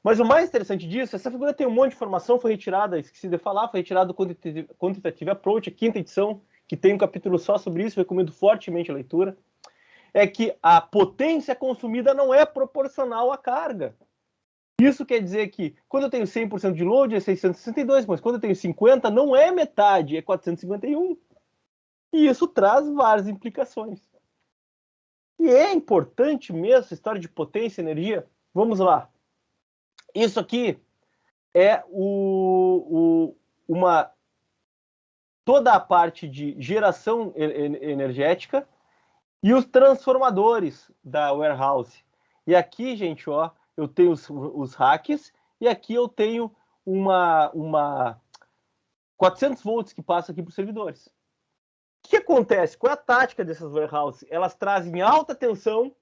Mas o mais interessante disso, essa figura tem um monte de informação, foi retirada, esqueci de falar, foi retirada do Quantitative Approach, a 5ª edição, que tem um capítulo só sobre isso, recomendo fortemente a leitura, é que a potência consumida não é proporcional à carga. Isso quer dizer que quando eu tenho 100% de load é 662, mas quando eu tenho 50 não é metade, é 451. E isso traz várias implicações. E é importante mesmo essa história de potência e energia? Vamos lá. Isso aqui é toda a parte de geração energética e os transformadores da warehouse. E aqui, gente, ó, eu tenho os racks e aqui eu tenho uma 400 volts que passa aqui para os servidores. O que acontece? Qual é a tática dessas warehouses? Elas trazem alta tensão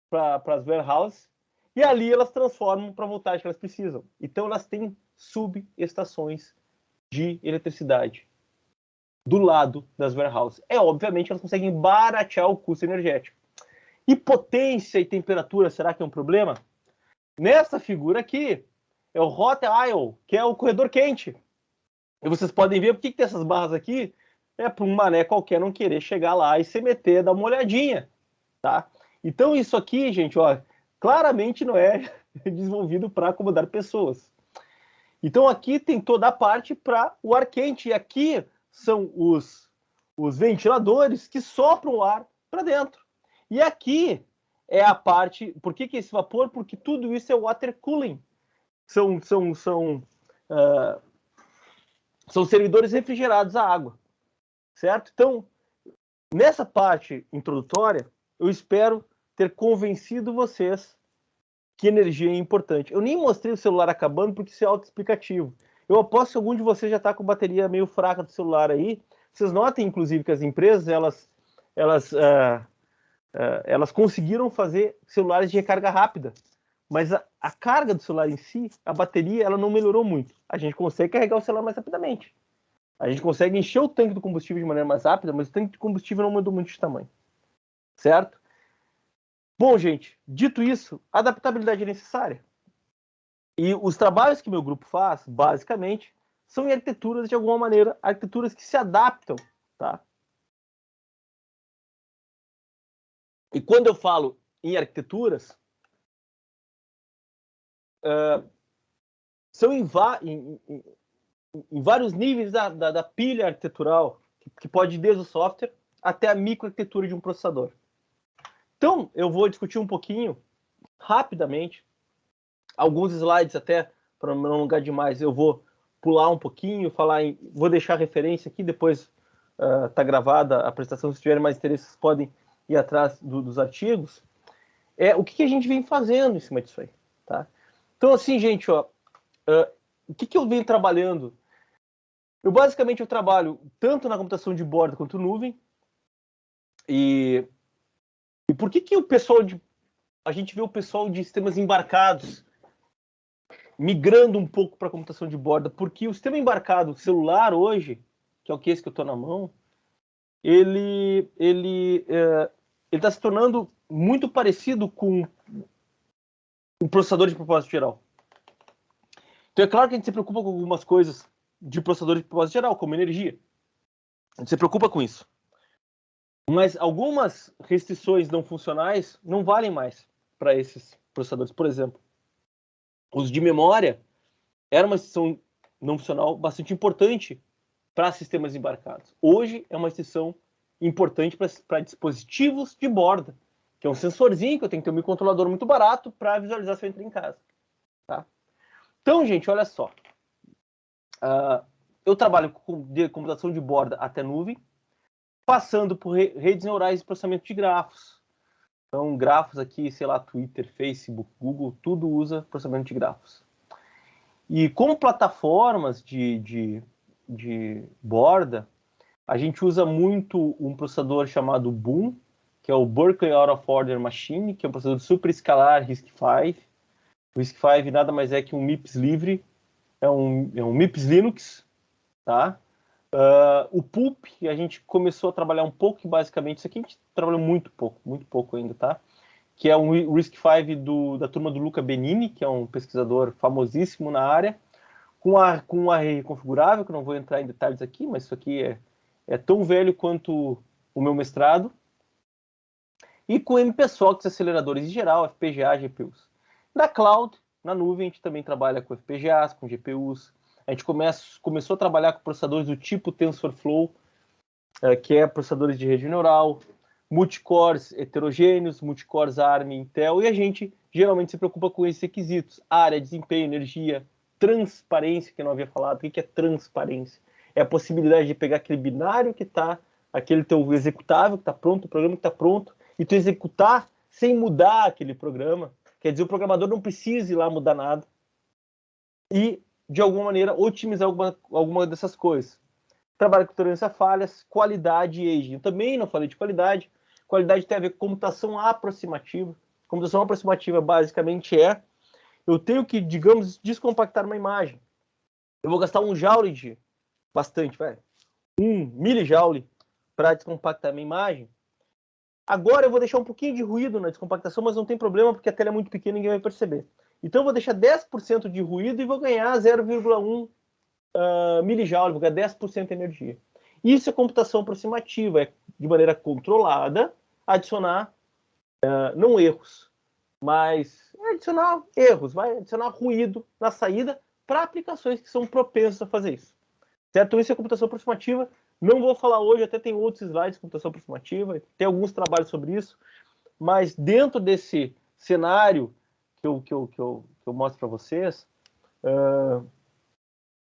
para as warehouses e ali elas transformam para a voltagem que elas precisam. Então elas têm subestações de eletricidade do lado das warehouses. Obviamente elas conseguem baratear o custo energético. E potência e temperatura, será que é um problema? Nessa figura aqui, é o hot aisle, que é o corredor quente. E vocês podem ver por que tem essas barras aqui. É para um mané qualquer não querer chegar lá e se meter, dar uma olhadinha. Tá? Então isso aqui, gente, ó, claramente não é desenvolvido para acomodar pessoas. Então aqui tem toda a parte para o ar quente. E aqui são os ventiladores que sopram o ar para dentro. E aqui é a parte... Por que esse vapor? Porque tudo isso é water cooling. São servidores refrigerados à água. Certo? Então, nessa parte introdutória, eu espero ter convencido vocês que energia é importante. Eu nem mostrei o celular acabando porque isso é autoexplicativo. Eu aposto que algum de vocês já está com bateria meio fraca do celular aí. Vocês notem, inclusive, que as empresas elas conseguiram fazer celulares de recarga rápida, mas a carga do celular em si, a bateria, ela não melhorou muito. A gente consegue carregar o celular mais rapidamente. A gente consegue encher o tanque do combustível de maneira mais rápida, mas o tanque de combustível não mudou muito de tamanho. Certo? Bom, gente, dito isso, adaptabilidade é necessária. E os trabalhos que meu grupo faz, basicamente, são em arquiteturas, de alguma maneira, arquiteturas que se adaptam, tá? E quando eu falo em arquiteturas, são em vários níveis da pilha arquitetural, que pode ir desde o software até a microarquitetura de um processador. Então, eu vou discutir um pouquinho, rapidamente, alguns slides até, para não alongar demais, eu vou pular um pouquinho, vou deixar a referência aqui, depois está gravada a apresentação, se tiverem mais interesse, vocês podem ir atrás dos artigos. O que a gente vem fazendo em cima disso aí, tá? Então, assim, gente, ó, o que eu venho trabalhando? Basicamente, eu trabalho tanto na computação de borda quanto nuvem. E por que o pessoal a gente vê o pessoal de sistemas embarcados migrando um pouco para a computação de borda? Porque o sistema embarcado celular hoje, que é esse que eu estou na mão, ele está se tornando muito parecido com um processador de propósito geral. Então, é claro que a gente se preocupa com algumas coisas de processador de propósito geral, como energia. A gente se preocupa com isso. Mas algumas restrições não funcionais não valem mais para esses processadores. Por exemplo, os de memória era uma restrição não funcional bastante importante para sistemas embarcados. Hoje é uma restrição importante para dispositivos de borda, que é um sensorzinho que eu tenho que ter um microcontrolador muito barato para visualizar se eu entrei em casa. Tá? Então, gente, olha só. Eu trabalho de computação de borda até nuvem, passando por redes neurais de processamento de grafos. Então, grafos aqui, sei lá, Twitter, Facebook, Google, tudo usa processamento de grafos. E como plataformas de borda, a gente usa muito um processador chamado Boom, que é o Berkeley Out of Order Machine, que é um processador super escalar RISC-V. O RISC-V nada mais é que um MIPS livre, é um MIPS Linux, tá? O PUP, a gente começou a trabalhar um pouco, que basicamente, isso aqui a gente trabalhou muito pouco ainda, tá? Que é um RISC-V da turma do Luca Benini, que é um pesquisador famosíssimo na área, com um array configurável, que eu não vou entrar em detalhes aqui, mas isso aqui é tão velho quanto o meu mestrado, e com MPSockets, aceleradores em geral, FPGA, GPUs. Na cloud, na nuvem, a gente também trabalha com FPGAs, com GPUs. A gente começou a trabalhar com processadores do tipo TensorFlow, que é processadores de rede neural, multicores heterogêneos, multicores ARM, Intel, e a gente geralmente se preocupa com esses requisitos: área, desempenho, energia, transparência, que eu não havia falado. O que é transparência? É a possibilidade de pegar aquele binário que está, aquele teu executável que está pronto, o programa que está pronto, e tu executar sem mudar aquele programa. Quer dizer, o programador não precisa ir lá mudar nada e, de alguma maneira, otimizar alguma dessas coisas. Trabalho com tolerância a falhas, qualidade e aging. Eu também não falei de qualidade. Qualidade tem a ver com computação aproximativa. Computação aproximativa, basicamente, eu tenho que, digamos, descompactar uma imagem. Eu vou gastar um joule bastante, 1 milijoule para descompactar minha imagem. Agora eu vou deixar um pouquinho de ruído na descompactação, mas não tem problema, porque a tela é muito pequena e ninguém vai perceber. Então eu vou deixar 10% de ruído e vou ganhar 0,1 milijoule, vou ganhar 10% de energia. Isso é computação aproximativa, é de maneira controlada adicionar, não erros, mas adicionar erros, vai adicionar ruído na saída para aplicações que são propensas a fazer isso. Certo? Isso é computação aproximativa. Não vou falar hoje, até tem outros slides de computação aproximativa, tem alguns trabalhos sobre isso, mas dentro desse cenário que eu mostro para vocês,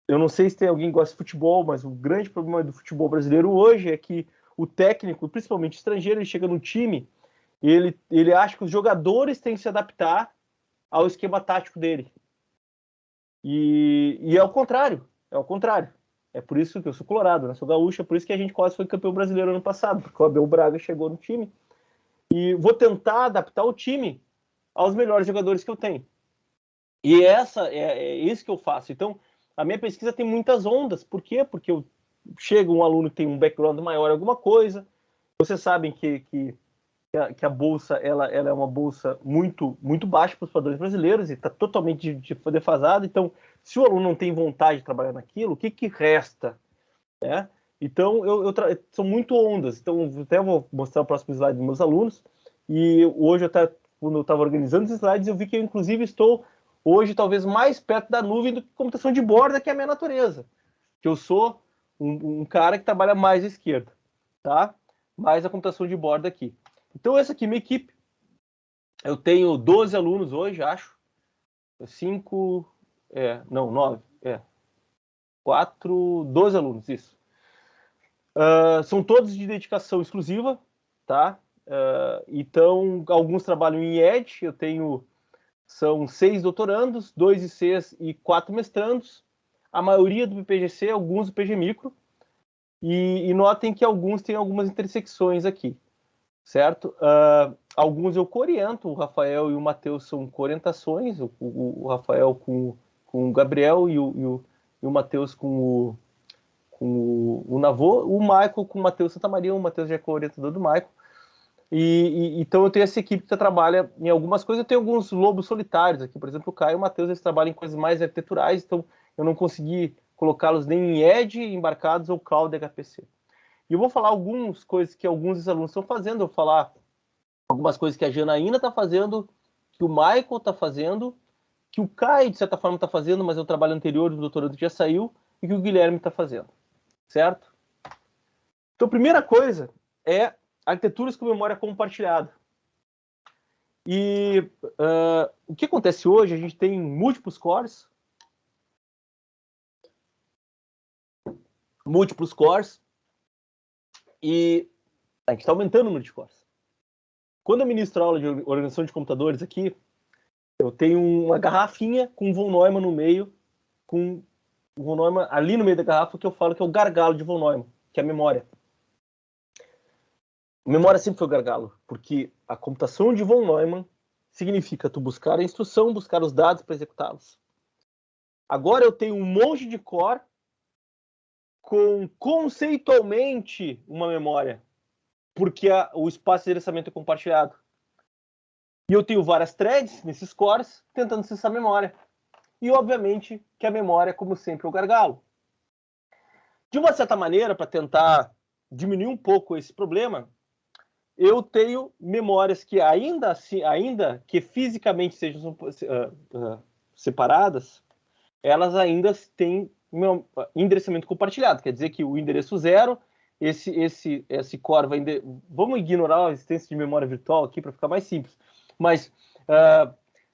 eu não sei se tem alguém que gosta de futebol, mas o grande problema do futebol brasileiro hoje é que o técnico, principalmente estrangeiro, ele chega no time e ele acha que os jogadores têm que se adaptar ao esquema tático dele. E é o contrário, É por isso que eu sou colorado, né? Sou gaúcho, é por isso que a gente quase foi campeão brasileiro ano passado, porque o Abel Braga chegou no time. E vou tentar adaptar o time aos melhores jogadores que eu tenho. E é isso que eu faço. Então, a minha pesquisa tem muitas ondas. Por quê? Porque chega um aluno que tem um background maior em alguma coisa. Vocês sabem que a bolsa ela é uma bolsa muito, muito baixa para os padrões brasileiros e está totalmente defasada. Então, se o aluno não tem vontade de trabalhar naquilo, o que resta? Né? Então, são muito ondas. Então, até vou mostrar o próximo slide dos meus alunos. E hoje, quando eu estava organizando os slides, eu vi que eu, inclusive, estou hoje talvez mais perto da nuvem do que computação de borda, que é a minha natureza. que eu sou um cara que trabalha mais à esquerda, tá? Mais a computação de borda aqui. Então, essa aqui é minha equipe. Eu tenho 12 alunos hoje, acho. 5, não, 9, 4, 12 alunos, isso. São todos de dedicação exclusiva, tá? Então, alguns trabalham em ED, são 6 doutorandos, 2 ICs e 4 mestrandos, a maioria do PPGC, alguns do PG Micro, e notem que alguns têm algumas intersecções aqui, certo? Alguns eu co-oriento, o Rafael e o Matheus são co-orientações, o Rafael com o Gabriel e o Matheus com o Navô, o Michael com o Matheus Santamaria, o Matheus já é co-orientador do Michael. Então eu tenho essa equipe que trabalha em algumas coisas, eu tenho alguns lobos solitários aqui, por exemplo, o Caio e o Matheus, eles trabalham em coisas mais arquiteturais, então eu não consegui colocá-los nem em ED, embarcados ou Cloud HPC. E eu vou falar algumas coisas que alguns dos alunos estão fazendo, eu vou falar algumas coisas que a Janaína está fazendo, que o Michael está fazendo, que o Caio, de certa forma, está fazendo, mas é o trabalho anterior do doutorado que já saiu, e que o Guilherme está fazendo, certo? Então, a primeira coisa é arquiteturas com memória compartilhada. E o que acontece hoje, a gente tem múltiplos cores, e a gente está aumentando o número de cores. Quando eu ministro aula de organização de computadores aqui, eu tenho uma garrafinha com von Neumann no meio, com o von Neumann ali no meio da garrafa, que eu falo que é o gargalo de von Neumann, que é a memória. A memória sempre foi o gargalo, porque a computação de von Neumann significa tu buscar a instrução, buscar os dados para executá-los. Agora eu tenho um monte de core com conceitualmente uma memória, porque o espaço de endereçamento é compartilhado. E eu tenho várias threads nesses cores tentando acessar a memória. E, obviamente, que a memória, como sempre, é o gargalo. De uma certa maneira, para tentar diminuir um pouco esse problema, eu tenho memórias que ainda que fisicamente sejam separadas, elas ainda têm endereçamento compartilhado. Quer dizer que o endereço 0, esse core vai... Vamos ignorar a existência de memória virtual aqui para ficar mais simples. Mas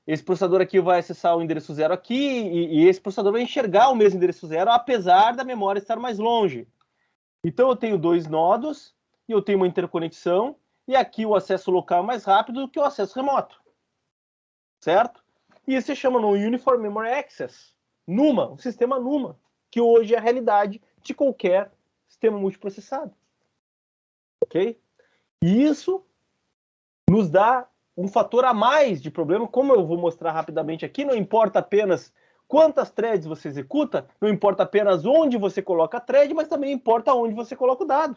esse processador aqui vai acessar o endereço 0 aqui e esse processador vai enxergar o mesmo endereço 0, apesar da memória estar mais longe. Então eu tenho 2 nodos e eu tenho uma interconexão e aqui o acesso local é mais rápido do que o acesso remoto. Certo? E isso se chama no Uniform Memory Access. NUMA, um sistema NUMA, que hoje é a realidade de qualquer sistema multiprocessado. Ok? E isso nos dá um fator a mais de problema, como eu vou mostrar rapidamente aqui, não importa apenas quantas threads você executa, não importa apenas onde você coloca a thread, mas também importa onde você coloca o dado.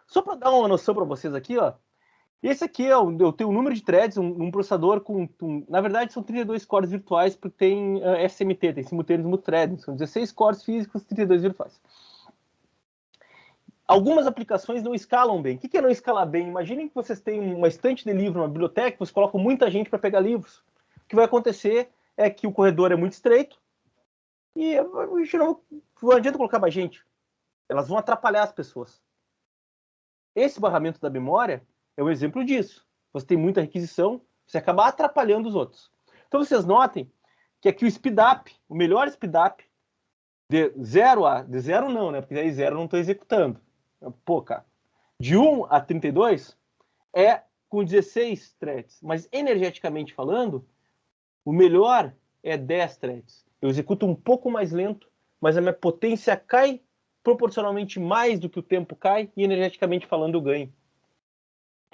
Só para dar uma noção para vocês aqui, ó, esse aqui eu tenho um número de threads, um processador na verdade são 32 cores virtuais, porque tem SMT, tem simultâneos multithreading, são 16 cores físicos, 32 virtuais. Algumas aplicações não escalam bem. O que é não escalar bem? Imaginem que vocês têm uma estante de livro, uma biblioteca, vocês colocam muita gente para pegar livros. O que vai acontecer é que o corredor é muito estreito e não adianta colocar mais gente. Elas vão atrapalhar as pessoas. Esse barramento da memória é um exemplo disso. Você tem muita requisição, você acaba atrapalhando os outros. Então vocês notem que aqui o speedup, o melhor speedup, de 0 não, né? Porque aí 0 eu não estou executando. Pô, cara, de 1 a 32 é com 16 threads, mas energeticamente falando, o melhor é 10 threads. Eu executo um pouco mais lento, mas a minha potência cai proporcionalmente mais do que o tempo cai e energeticamente falando eu ganho.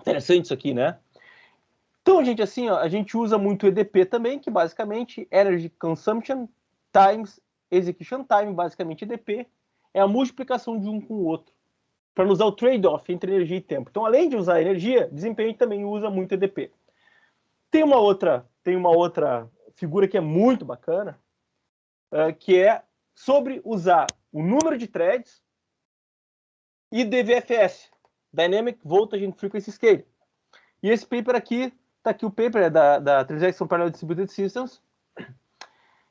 Interessante isso aqui, né? Então, gente, assim, ó, a gente usa muito EDP também, que basicamente Energy Consumption times Execution Time, basicamente EDP, é a multiplicação de um com o outro, para usar o trade-off entre energia e tempo. Então, além de usar energia, desempenho também usa muito EDP. Tem uma outra figura que é muito bacana, que é sobre usar o número de threads e DVFS, Dynamic Voltage and Frequency Scale. E esse paper aqui, está aqui o paper, é da Transaction Parallel Distributed Systems,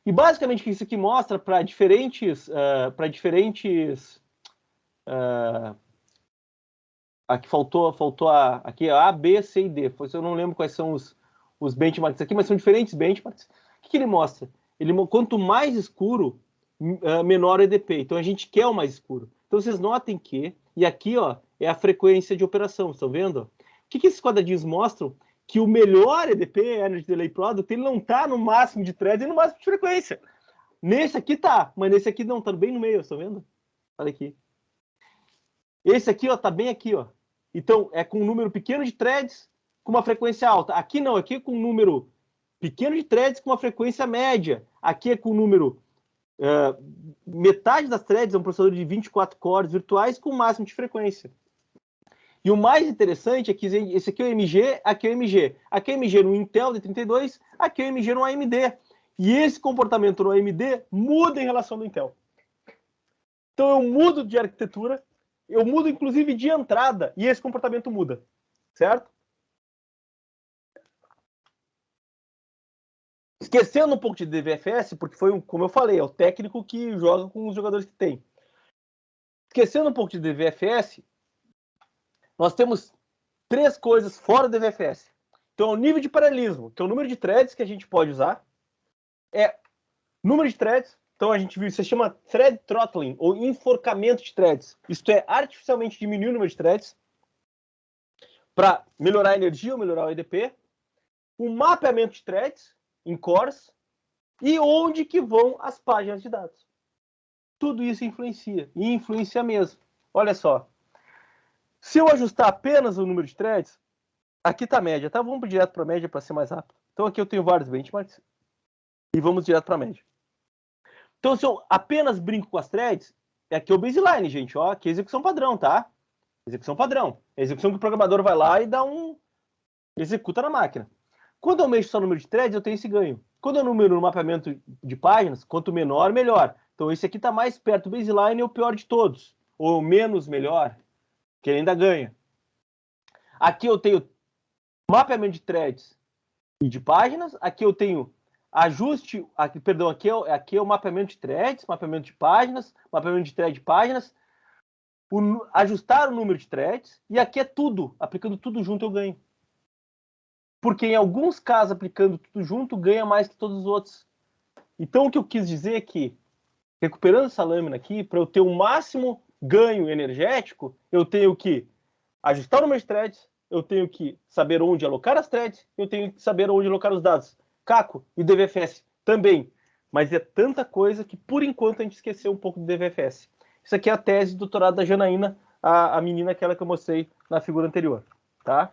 E basicamente o que isso aqui mostra para diferentes, aqui faltou aqui A, B, C e D. Eu não lembro quais são os benchmarks aqui, mas são diferentes benchmarks. O que ele mostra? Quanto mais escuro, menor o EDP. Então a gente quer o mais escuro. Então vocês notem que, e aqui ó, é a frequência de operação, estão vendo? O que esses quadradinhos mostram? Que o melhor EDP, Energy Delay Product, ele não está no máximo de threads e no máximo de frequência. Nesse aqui tá, mas nesse aqui não, tá bem no meio, estão vendo? Olha aqui. Esse aqui, ó, tá bem aqui, ó. Então, é com um número pequeno de threads com uma frequência alta. Aqui não, aqui é com um número pequeno de threads com uma frequência média. Aqui é com um número... metade das threads é um processador de 24 cores virtuais com o máximo de frequência. E o mais interessante é que esse aqui é o MG, aqui é o MG. Aqui é o MG no Intel D32, aqui é o MG no AMD. E esse comportamento no AMD muda em relação ao Intel. Então eu mudo de arquitetura, eu mudo inclusive de entrada, e esse comportamento muda. Certo? Esquecendo um pouco de DVFS, porque foi, como eu falei, é o técnico que joga com os jogadores que tem. Esquecendo um pouco de DVFS, nós temos 3 coisas fora do DVFS. Então, o nível de paralelismo, que é o número de threads que a gente pode usar, é número de threads. Então, a gente viu, isso se chama thread throttling, ou enforcamento de threads. Isto é, artificialmente diminuir o número de threads para melhorar a energia ou melhorar o EDP. O mapeamento de threads em cores e onde que vão as páginas de dados. Tudo isso influencia, e influencia mesmo. Olha só. Se eu ajustar apenas o número de threads, aqui está a média, tá? Vamos direto para a média para ser mais rápido. Então aqui eu tenho vários benchmarks e vamos direto para a média. Então se eu apenas brinco com as threads, aqui é o baseline, gente, ó, aqui é a execução padrão, tá? Execução padrão. É a execução que o programador vai lá e executa na máquina. Quando eu mexo só no número de threads, eu tenho esse ganho. Quando eu número no mapeamento de páginas, quanto menor, melhor. Então esse aqui está mais perto do baseline, é o pior de todos. Ou menos melhor, que ele ainda ganha. Aqui eu tenho mapeamento de threads e de páginas. Aqui eu tenho ajuste, aqui é o mapeamento de threads, mapeamento de páginas, mapeamento de thread de páginas, ajustar o número de threads, e aqui é tudo, aplicando tudo junto eu ganho. Porque em alguns casos, aplicando tudo junto, ganha mais que todos os outros. Então o que eu quis dizer é que, recuperando essa lâmina aqui, para eu ter o máximo ganho energético, eu tenho que ajustar o número de threads, eu tenho que saber onde alocar as threads, eu tenho que saber onde alocar os dados. Caco e DVFS também. Mas é tanta coisa que, por enquanto, a gente esqueceu um pouco do DVFS. Isso aqui é a tese de doutorado da Janaína, a menina aquela que eu mostrei na figura anterior. Tá?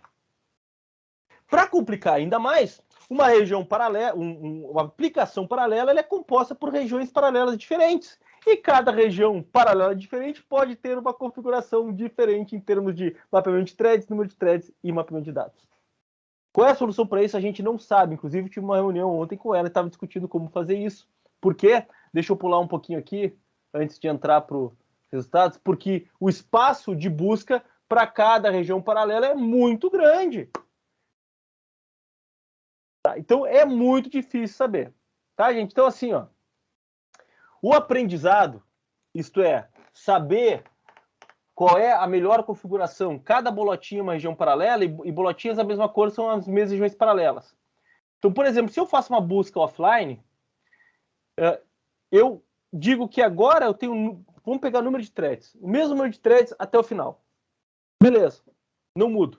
Para complicar ainda mais, uma região paralela, uma aplicação paralela, ela é composta por regiões paralelas diferentes. E cada região paralela diferente pode ter uma configuração diferente em termos de mapeamento de threads, número de threads e mapeamento de dados. Qual é a solução para isso? A gente não sabe. Inclusive, tive uma reunião ontem com ela e estava discutindo como fazer isso. Por quê? Deixa eu pular um pouquinho aqui, antes de entrar para os resultados, porque o espaço de busca para cada região paralela é muito grande. Tá? Então, é muito difícil saber. Tá, gente? Então, assim, ó, o aprendizado, isto é, saber qual é a melhor configuração. Cada bolotinha é uma região paralela e bolotinhas da mesma cor são as mesmas regiões paralelas. Então, por exemplo, se eu faço uma busca offline, eu digo que agora eu tenho... Vamos pegar o número de threads. O mesmo número de threads até o final. Beleza. Não mudo.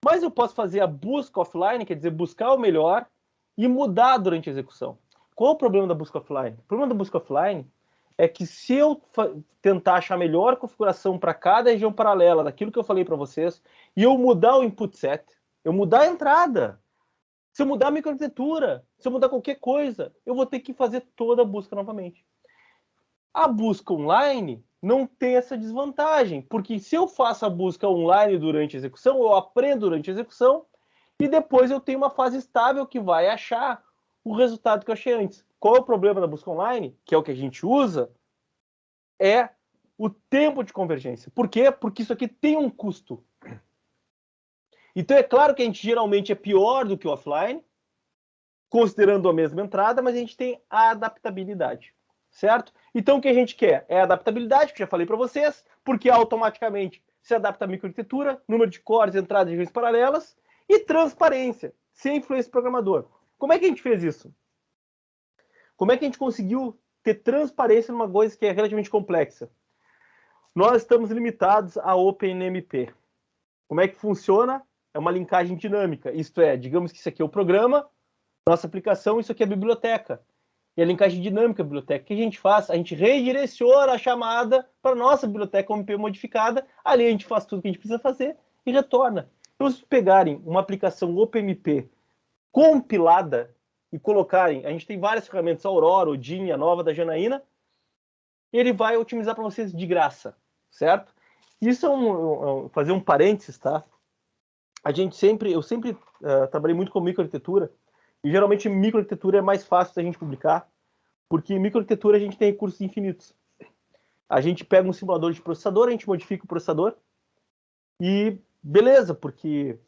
Mas eu posso fazer a busca offline, quer dizer, buscar o melhor e mudar durante a execução. Qual é o problema da busca offline? O problema da busca offline é que se eu tentar achar a melhor configuração para cada região paralela daquilo que eu falei para vocês, e eu mudar o input set, eu mudar a entrada, se eu mudar a microarquitetura, se eu mudar qualquer coisa, eu vou ter que fazer toda a busca novamente. A busca online não tem essa desvantagem, porque se eu faço a busca online durante a execução, eu aprendo durante a execução, e depois eu tenho uma fase estável que vai achar o resultado que eu achei antes. Qual é o problema da busca online? Que é o que a gente usa, é o tempo de convergência. Por quê? Porque isso aqui tem um custo. Então é claro que a gente geralmente é pior do que o offline, considerando a mesma entrada, mas a gente tem a adaptabilidade, certo? Então, o que a gente quer é a adaptabilidade, que já falei para vocês, porque automaticamente se adapta a microarquitetura, número de cores, entradas e regiões paralelas, e transparência, sem influência do programador. Como é que a gente fez isso? Como é que a gente conseguiu ter transparência numa coisa que é relativamente complexa? Nós estamos limitados a OpenMP. Como é que funciona? É uma linkagem dinâmica, isto é, digamos que isso aqui é o programa, nossa aplicação, isso aqui é a biblioteca. E a linkagem dinâmica da biblioteca, o que a gente faz? A gente redireciona a chamada para a nossa biblioteca OMP modificada, ali a gente faz tudo que a gente precisa fazer e retorna. Então, se pegarem uma aplicação OpenMP compilada e colocarem, a gente tem várias ferramentas, a Aurora, Odin, a nova da Janaína, ele vai otimizar para vocês de graça, certo? Isso é fazer um parênteses, tá? Eu sempre trabalhei muito com microarquitetura, e geralmente microarquitetura é mais fácil da gente publicar, porque microarquitetura a gente tem recursos infinitos. A gente pega um simulador de processador, a gente modifica o processador, e beleza, porque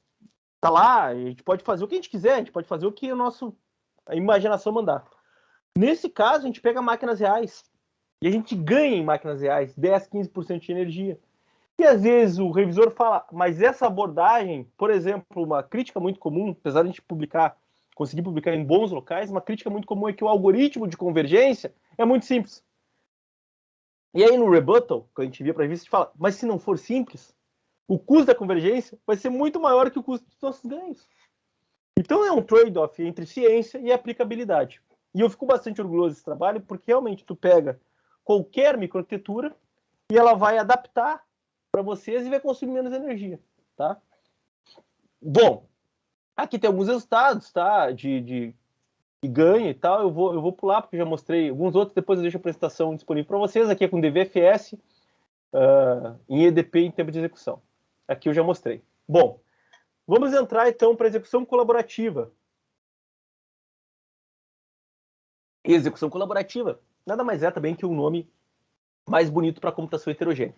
tá lá, a gente pode fazer o que a gente quiser, a gente pode fazer o que a imaginação mandar. Nesse caso, a gente pega máquinas reais, e a gente ganha em máquinas reais 10, 15% de energia. E às vezes o revisor fala, mas essa abordagem, por exemplo, uma crítica muito comum, apesar de a gente conseguir publicar em bons locais, uma crítica muito comum é que o algoritmo de convergência é muito simples. E aí no rebuttal, que a gente via para a revista, a gente fala, mas se não for simples, o custo da convergência vai ser muito maior que o custo dos nossos ganhos. Então é um trade-off entre ciência e aplicabilidade. E eu fico bastante orgulhoso desse trabalho, porque realmente tu pega qualquer microarquitetura e ela vai adaptar para vocês e vai consumir menos energia, tá? Bom, aqui tem alguns resultados, tá? De ganho e tal. Eu vou pular porque eu já mostrei alguns outros. Depois eu deixo a apresentação disponível para vocês. Aqui é com DVFS em EDP em tempo de execução. Aqui eu já mostrei. Bom, vamos entrar então para execução colaborativa. E execução colaborativa nada mais é também que um nome mais bonito para computação heterogênea.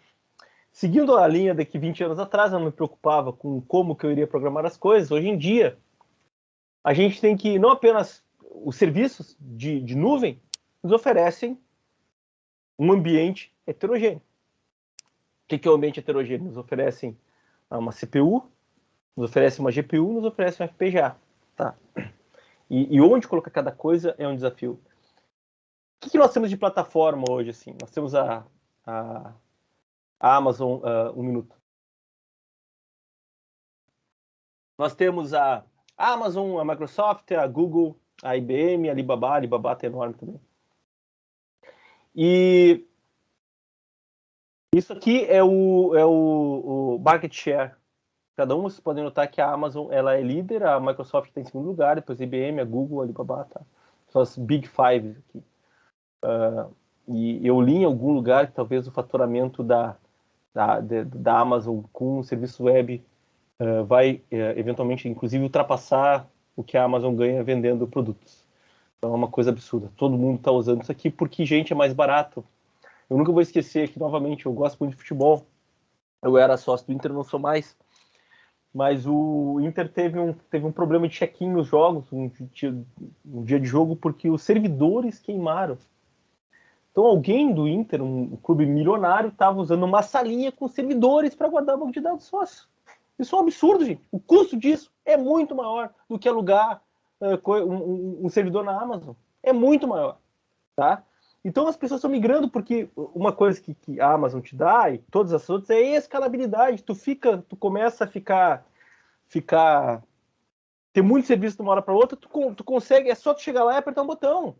Seguindo a linha de que 20 anos atrás eu não me preocupava com como que eu iria programar as coisas, hoje em dia a gente tem que, não apenas os serviços de nuvem, nos oferecem um ambiente heterogêneo. O que é o ambiente heterogêneo? Nos oferecem uma CPU, nos oferecem uma GPU, nos oferecem um FPGA. Tá? E onde colocar cada coisa é um desafio. O que nós temos de plataforma hoje? Assim? Nós temos a Amazon, um minuto. Nós temos a Amazon, a Microsoft, a Google, a IBM, a Alibaba tem enorme também. E isso aqui é o market share. Cada um, vocês podem notar que a Amazon ela é líder, a Microsoft tem em segundo lugar, depois a IBM, a Google, a Alibaba, tá? São as Big Five aqui. E eu li em algum lugar que talvez o faturamento da Amazon com o serviço web vai eventualmente, inclusive, ultrapassar o que a Amazon ganha vendendo produtos. Então é uma coisa absurda. Todo mundo está usando isso aqui porque, gente, é mais barato. Eu nunca vou esquecer que, novamente, eu gosto muito de futebol. Eu era sócio do Inter, não sou mais. Mas o Inter teve um problema de check-in nos jogos, um dia de jogo, porque os servidores queimaram. Então alguém do Inter, um clube milionário, estava usando uma salinha com servidores para guardar o banco de dados sócio. Isso é um absurdo, gente. O custo disso é muito maior do que alugar um servidor na Amazon. É muito maior, tá? Então as pessoas estão migrando porque uma coisa que a Amazon te dá e todas as outras é escalabilidade. Tu começa a ficar ter muito serviço de uma hora para outra, tu consegue, é só tu chegar lá e apertar um botão.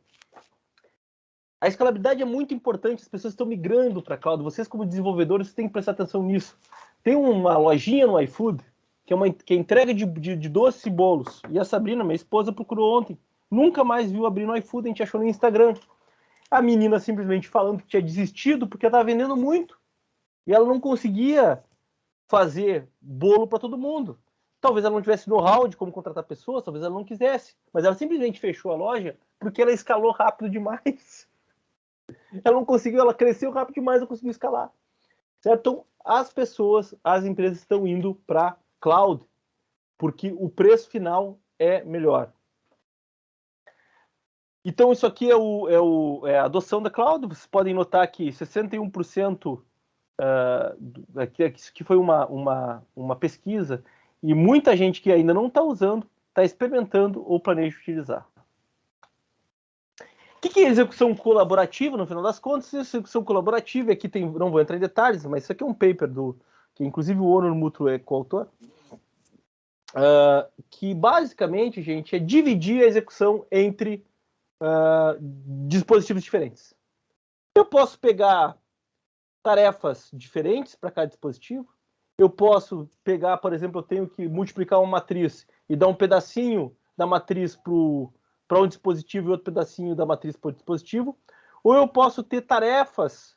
A escalabilidade é muito importante, as pessoas estão migrando para a cloud. Vocês, como desenvolvedores, têm que prestar atenção nisso. Tem uma lojinha no iFood, que é entrega de doces e bolos. E a Sabrina, minha esposa, procurou ontem. Nunca mais viu abrir no iFood, a gente achou no Instagram. A menina simplesmente falando que tinha desistido porque estava vendendo muito. E ela não conseguia fazer bolo para todo mundo. Talvez ela não tivesse know-how de como contratar pessoas, talvez ela não quisesse. Mas ela simplesmente fechou a loja porque ela escalou rápido demais. Ela não conseguiu, ela cresceu rápido demais, não conseguiu escalar. Certo? Então, as empresas estão indo para cloud, porque o preço final é melhor. Então, isso aqui é a adoção da cloud. Vocês podem notar que 61%, isso aqui foi uma pesquisa, e muita gente que ainda não está usando, está experimentando ou planeja utilizar. O que é execução colaborativa, no final das contas? Execução colaborativa, aqui não vou entrar em detalhes, mas isso aqui é um paper que inclusive o Honor Mutuo é coautor, que basicamente, gente, é dividir a execução entre dispositivos diferentes. Eu posso pegar tarefas diferentes para cada dispositivo. Eu posso pegar, por exemplo, eu tenho que multiplicar uma matriz e dar um pedacinho da matriz para um dispositivo e outro pedacinho da matriz para o dispositivo. Ou eu posso ter tarefas,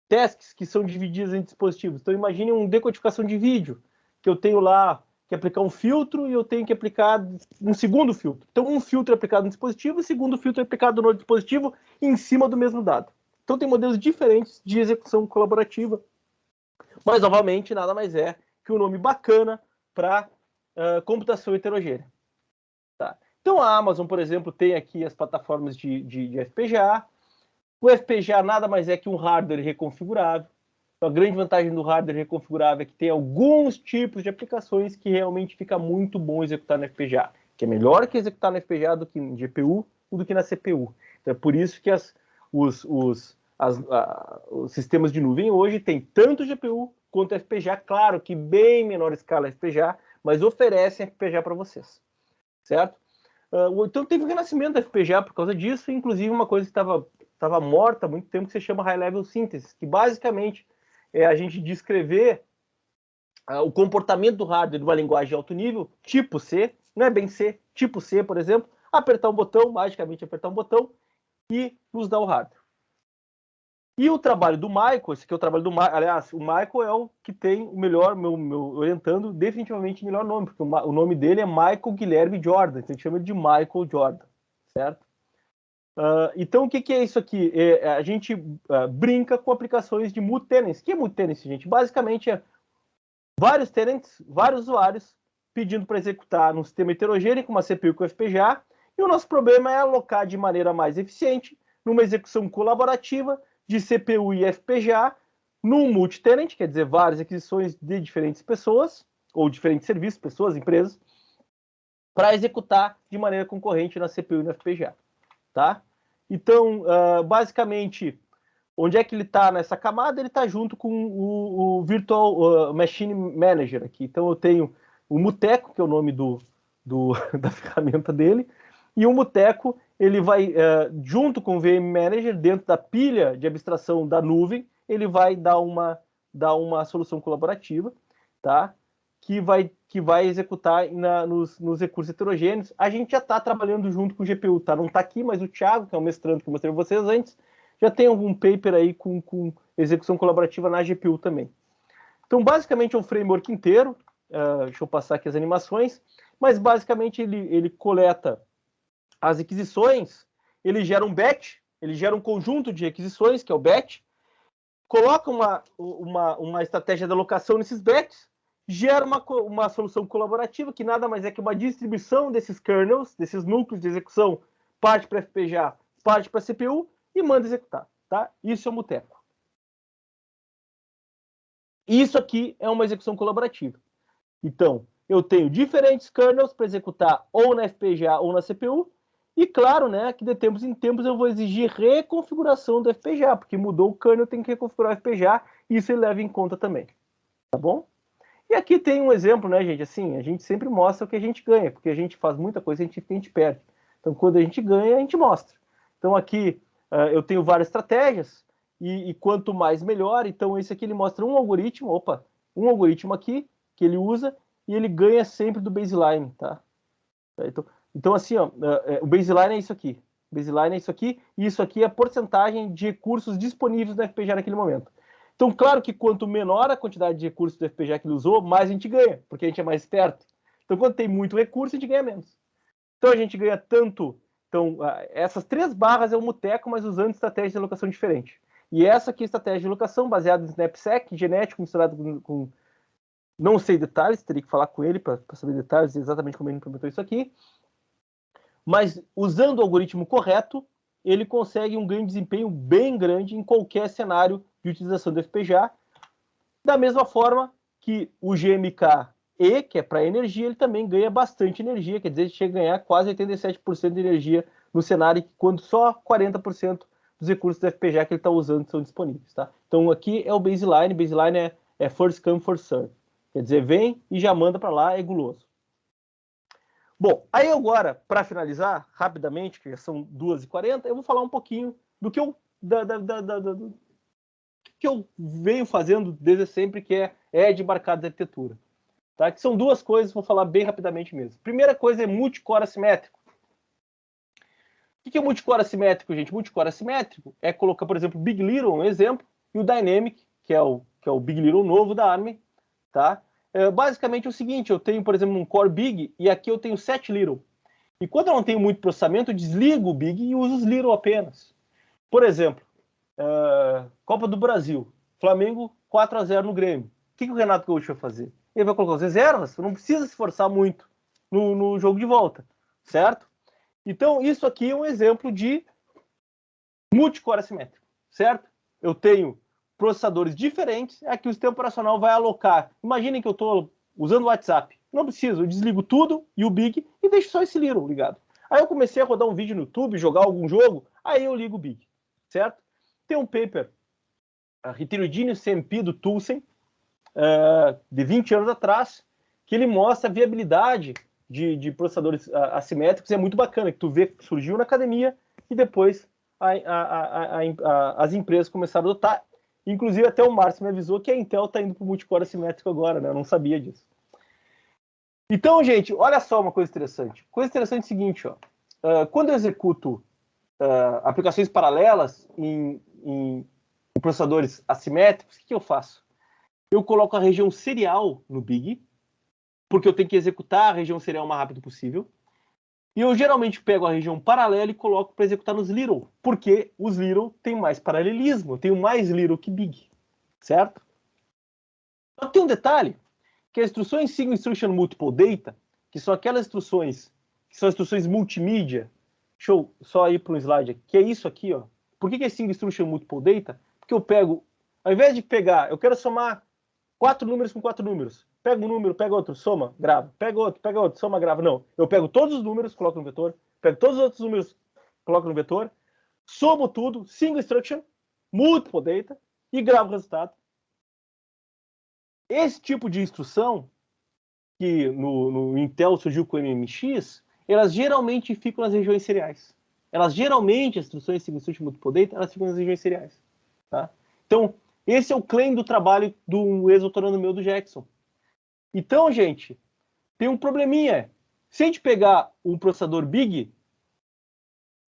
tasks, que são divididas em dispositivos. Então, imagine uma decodificação de vídeo, que eu tenho lá que aplicar um filtro e eu tenho que aplicar um segundo filtro. Então, um filtro é aplicado no dispositivo e o segundo filtro é aplicado no dispositivo em cima do mesmo dado. Então, tem modelos diferentes de execução colaborativa. Mas, novamente, nada mais é que um nome bacana para computação heterogênea. Tá? Então, a Amazon, por exemplo, tem aqui as plataformas de FPGA. O FPGA nada mais é que um hardware reconfigurável. A grande vantagem do hardware reconfigurável é que tem alguns tipos de aplicações que realmente fica muito bom executar no FPGA, que é melhor que executar no FPGA do que no GPU ou do que na CPU. Então é por isso que os sistemas de nuvem hoje têm tanto GPU quanto FPGA, claro que bem menor escala FPGA, mas oferecem FPGA para vocês, certo? Então teve um renascimento da FPGA por causa disso, inclusive uma coisa que estava morta há muito tempo, que se chama High Level Synthesis, que basicamente é a gente descrever o comportamento do hardware de uma linguagem de alto nível, tipo C, não é bem C, tipo C, por exemplo, apertar um botão, magicamente apertar um botão, e nos dá o hardware. E o trabalho do Michael, esse aqui é o trabalho do Michael, aliás, o Michael é o que tem o melhor, meu orientando, definitivamente o melhor nome, porque o nome dele é Michael Guilherme Jordan, então a gente chama ele de Michael Jordan, certo? Então, o que é isso aqui? A gente brinca com aplicações de multi-tenancy. O que é multi-tenancy, gente? Basicamente é vários tenants, vários usuários pedindo para executar num sistema heterogêneo com uma CPU e com FPGA, e o nosso problema é alocar de maneira mais eficiente numa execução colaborativa de CPU e FPGA num multi-tenant, quer dizer, várias aquisições de diferentes pessoas, ou diferentes serviços, pessoas, empresas, para executar de maneira concorrente na CPU e no FPGA. Tá? Então, basicamente, onde é que ele está nessa camada? Ele está junto com o Virtual Machine Manager aqui. Então, eu tenho o Muteco, que é o nome da ferramenta dele, e o Muteco, ele vai, junto com o VM Manager, dentro da pilha de abstração da nuvem, ele vai dar uma solução colaborativa, tá? Que vai executar nos recursos heterogêneos. A gente já está trabalhando junto com o GPU, tá? Não está aqui, mas o Thiago, que é o mestrando que eu mostrei para vocês antes, já tem algum paper aí com execução colaborativa na GPU também. Então, basicamente, é um framework inteiro. Deixa eu passar aqui as animações. Mas, basicamente, ele coleta as aquisições, ele gera um batch, ele gera um conjunto de aquisições, que é o batch, coloca uma estratégia de alocação nesses batches, gera uma solução colaborativa, que nada mais é que uma distribuição desses kernels, desses núcleos de execução, parte para FPGA, parte para CPU, e manda executar. Tá? Isso é o Muteco. Isso aqui é uma execução colaborativa. Então, eu tenho diferentes kernels para executar ou na FPGA ou na CPU, e claro, né, que de tempos em tempos eu vou exigir reconfiguração do FPGA, porque mudou o kernel, eu tenho que reconfigurar o FPGA, e isso ele leva em conta também. Tá bom? E aqui tem um exemplo, né, gente? Assim, a gente sempre mostra o que a gente ganha, porque a gente faz muita coisa e a gente perde. Então, quando a gente ganha, a gente mostra. Então, aqui eu tenho várias estratégias, e quanto mais melhor. Então, esse aqui ele mostra um algoritmo aqui, que ele usa, e ele ganha sempre do baseline, tá? Então assim, ó, o baseline é isso aqui. Baseline é isso aqui, e isso aqui é a porcentagem de recursos disponíveis no FPGA naquele momento. Então, claro que quanto menor a quantidade de recursos do FPGA que ele usou, mais a gente ganha, porque a gente é mais esperto. Então, quando tem muito recurso, a gente ganha menos. Então, a gente ganha tanto... Então, essas 3 barras é o Muteco, mas usando estratégias de alocação diferente. E essa aqui é a estratégia de alocação baseada em SnapSec, genético, misturado com não sei detalhes, teria que falar com ele para saber detalhes exatamente como ele implementou isso aqui. Mas usando o algoritmo correto, ele consegue um ganho de desempenho bem grande em qualquer cenário de utilização do FPGA. Da mesma forma que o GMK-E, que é para energia, ele também ganha bastante energia, quer dizer, ele chega a ganhar quase 87% de energia no cenário, quando só 40% dos recursos do FPGA que ele está usando são disponíveis. Tá? Então aqui é o baseline é first come, first serve. Quer dizer, vem e já manda para lá, é guloso. Bom, aí agora, para finalizar, rapidamente, que já são 2h40, eu vou falar um pouquinho do que eu venho fazendo desde sempre, que é de embarcado de arquitetura. Tá? Que são duas coisas, vou falar bem rapidamente mesmo. Primeira coisa é multicore assimétrico. O que é multicore assimétrico, gente? Multicore assimétrico é colocar, por exemplo, o Big Little, um exemplo, e o Dynamic, que é o Big Little novo da ARM, tá? Basicamente é o seguinte, eu tenho, por exemplo, um Core Big e aqui eu tenho 7 Little. E quando eu não tenho muito processamento, eu desligo o Big e uso os Little apenas. Por exemplo, Copa do Brasil, Flamengo 4-0 no Grêmio. O que o Renato Gaúcho vai fazer? Ele vai colocar as reservas, não precisa se esforçar muito no jogo de volta, certo? Então, isso aqui é um exemplo de multicore assimétrico, certo? Eu tenho processadores diferentes, aqui o sistema operacional vai alocar. Imaginem que eu estou usando o WhatsApp. Não preciso, eu desligo tudo e o Big e deixo só esse Little ligado. Aí eu comecei a rodar um vídeo no YouTube, jogar algum jogo, aí eu ligo o Big, certo? Tem um paper, Heterogeneous CMP do Tulsen, de 20 anos atrás, que ele mostra a viabilidade de processadores assimétricos, é muito bacana, que tu vê que surgiu na academia e depois as empresas começaram a adotar. Inclusive, até o Márcio me avisou que a Intel está indo para o multicore assimétrico agora, né? Eu não sabia disso. Então, gente, olha só uma coisa interessante. Coisa interessante é o seguinte, ó. Quando eu executo aplicações paralelas em processadores assimétricos, o que eu faço? Eu coloco a região serial no Big, porque eu tenho que executar a região serial o mais rápido possível. E eu geralmente pego a região paralela e coloco para executar nos Little, porque os Little têm mais paralelismo, eu tenho mais Little que Big, certo? Só tem um detalhe, que as instruções Single Instruction Multiple Data, que são aquelas instruções, que são instruções multimídia, deixa eu só ir para um slide aqui, que é isso aqui, ó. Por que é Single Instruction Multiple Data? Porque eu pego, ao invés de pegar, eu quero somar 4 números com 4 números. Pega um número, pega outro, soma, grava. Pega outro, soma, grava. Não. Eu pego todos os números, coloco no vetor. Pego todos os outros números, coloco no vetor. Somo tudo, single instruction, multiple data e gravo o resultado. Esse tipo de instrução, que no Intel surgiu com o MMX, elas geralmente ficam nas regiões seriais. As instruções single instruction, multiple data, elas ficam nas regiões seriais. Tá? Então, esse é o claim do trabalho do ex-doutorando meu do Jackson. Então, gente, tem um probleminha. Se a gente pegar um processador Big,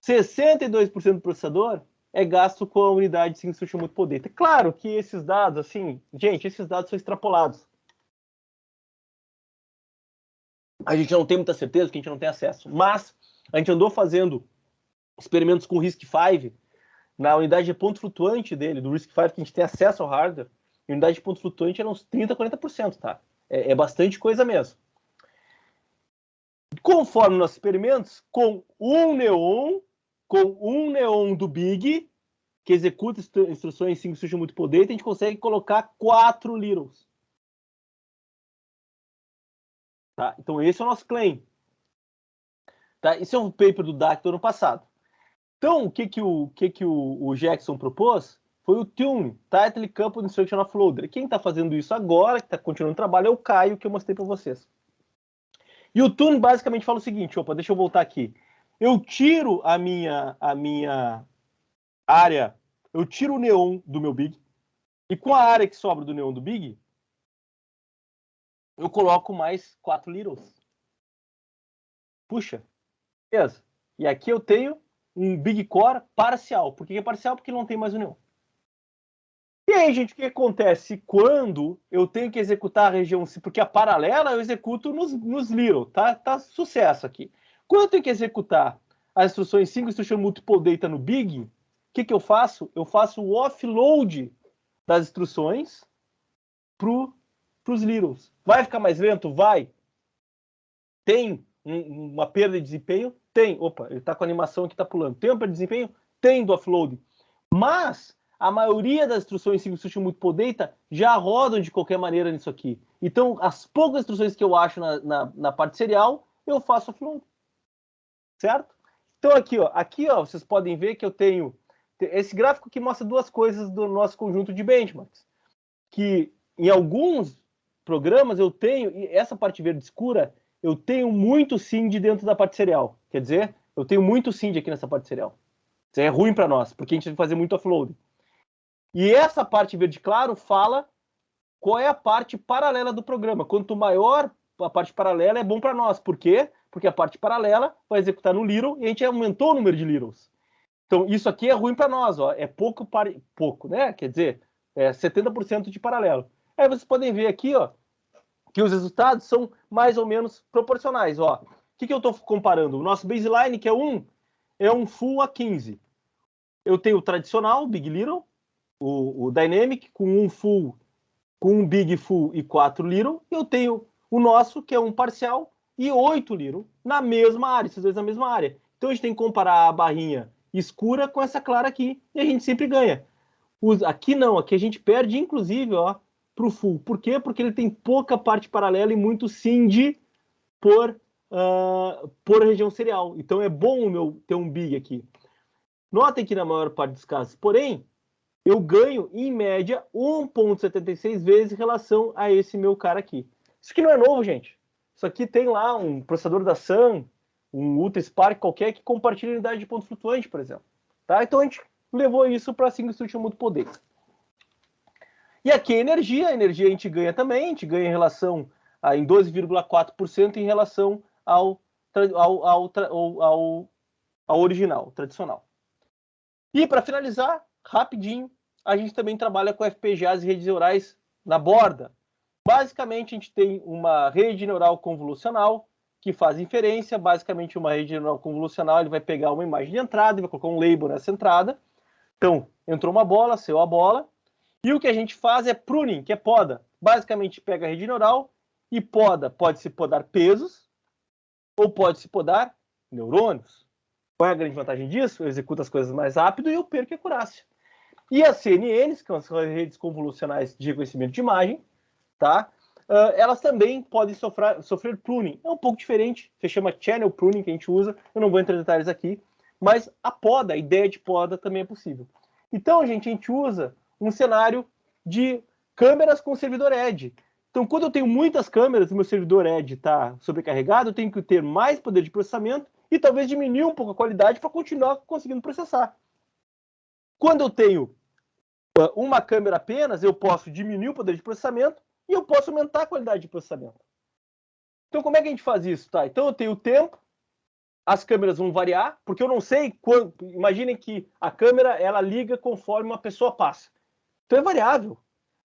62% do processador é gasto com a unidade de single instruction multiple data. Claro que esses dados, assim, gente, esses dados são extrapolados. A gente não tem muita certeza, porque a gente não tem acesso. Mas a gente andou fazendo experimentos com o RISC-V, na unidade de ponto flutuante dele, do RISC-V, que a gente tem acesso ao hardware, a unidade de ponto flutuante era uns 30%, 40%, tá? É bastante coisa mesmo. Conforme nossos experimentos, com um neon do Big, que executa instruções single instruction multiple data, a gente consegue colocar 4 Littles. Tá? Então esse é o nosso claim. Tá? Esse é um paper do DAC do ano passado. Então, o que o Jackson propôs foi o Tune, Tightly Coupled Instruction Offloader. Quem está fazendo isso agora, que está continuando o trabalho, é o Caio, que eu mostrei para vocês. E o Tune basicamente fala o seguinte, opa, deixa eu voltar aqui. Eu tiro a minha área, eu tiro o neon do meu Big, e com a área que sobra do neon do Big, eu coloco mais 4 Littles. Puxa, beleza. E aqui eu tenho um Big Core parcial. Por que é parcial? Porque não tem mais o neon. E aí, gente, o que acontece quando eu tenho que executar a região... Porque a paralela eu executo nos Little, tá? Tá sucesso aqui. Quando eu tenho que executar as instruções Single Instruction Multiple Data no Big, o que eu faço? Eu faço o offload das instruções para os Littles. Vai ficar mais lento? Vai. Tem uma perda de desempenho? Tem. Opa, ele está com a animação aqui, está pulando. Tem um desempenho? Tem do offload. Mas a maioria das instruções em Single Multiple Data já rodam de qualquer maneira nisso aqui. Então, as poucas instruções que eu acho na parte serial, eu faço offload. Certo? Então, aqui, ó, vocês podem ver que eu tenho esse gráfico que mostra duas coisas do nosso conjunto de benchmarks. Que em alguns programas eu tenho, e essa parte verde escura, eu tenho muito SIND dentro da parte serial. Quer dizer, eu tenho muito SIND aqui nessa parte serial. Isso é ruim para nós, porque a gente tem que fazer muito offload. E essa parte verde claro fala qual é a parte paralela do programa. Quanto maior a parte paralela, é bom para nós. Por quê? Porque a parte paralela vai executar no little e a gente aumentou o número de littles. Então, isso aqui é ruim para nós. Ó. É pouco, né? Quer dizer, é 70% de paralelo. Aí vocês podem ver aqui, ó, que os resultados são mais ou menos proporcionais. Ó. O que eu estou comparando? O nosso baseline, que é um full a 15. Eu tenho o tradicional, Big Little, o Dynamic, com um full, com um Big Full e 4 Little. E eu tenho o nosso, que é um parcial, e 8 Little, na mesma área, esses dois na mesma área. Então a gente tem que comparar a barrinha escura com essa clara aqui, e a gente sempre ganha. Aqui não, aqui a gente perde, inclusive, para o full. Por quê? Porque ele tem pouca parte paralela e muito SIND por região serial. Então é bom ter um big aqui. Notem que na maior parte dos casos, porém, eu ganho, em média, 1,76 vezes em relação a esse meu cara aqui. Isso aqui não é novo, gente. Isso aqui tem lá um processador da Sun, um Ultra Spark qualquer, que compartilha unidade de ponto flutuante, por exemplo. Tá? Então a gente levou isso para Single Instruction Multiple Data. E aqui a energia a gente ganha também, a gente ganha em relação em 12,4% em relação ao original, tradicional. E para finalizar, rapidinho, a gente também trabalha com FPGAs e redes neurais na borda. Basicamente, a gente tem uma rede neural convolucional que faz inferência. Basicamente, uma rede neural convolucional, ele vai pegar uma imagem de entrada e vai colocar um label nessa entrada. Então, entrou uma bola, saiu a bola. E o que a gente faz é pruning, que é poda. Basicamente, pega a rede neural e poda. Pode-se podar pesos ou pode-se podar neurônios. Qual é a grande vantagem disso? Eu executo as coisas mais rápido e eu perco a acurácia. E as CNNs, que são as redes convolucionais de reconhecimento de imagem, tá? Elas também podem sofrer pruning. É um pouco diferente, se chama channel pruning que a gente usa, eu não vou entrar em detalhes aqui, mas a ideia de poda também é possível. Então, a gente usa um cenário de câmeras com servidor edge. Então, quando eu tenho muitas câmeras e meu servidor edge está sobrecarregado, eu tenho que ter mais poder de processamento e talvez diminuir um pouco a qualidade para continuar conseguindo processar. Quando eu tenho uma câmera apenas, eu posso diminuir o poder de processamento e eu posso aumentar a qualidade de processamento. Então, como é que a gente faz isso? Tá? Então, eu tenho o tempo, as câmeras vão variar, porque eu não sei quanto. Imaginem que a câmera ela liga conforme uma pessoa passa. Então, é variável.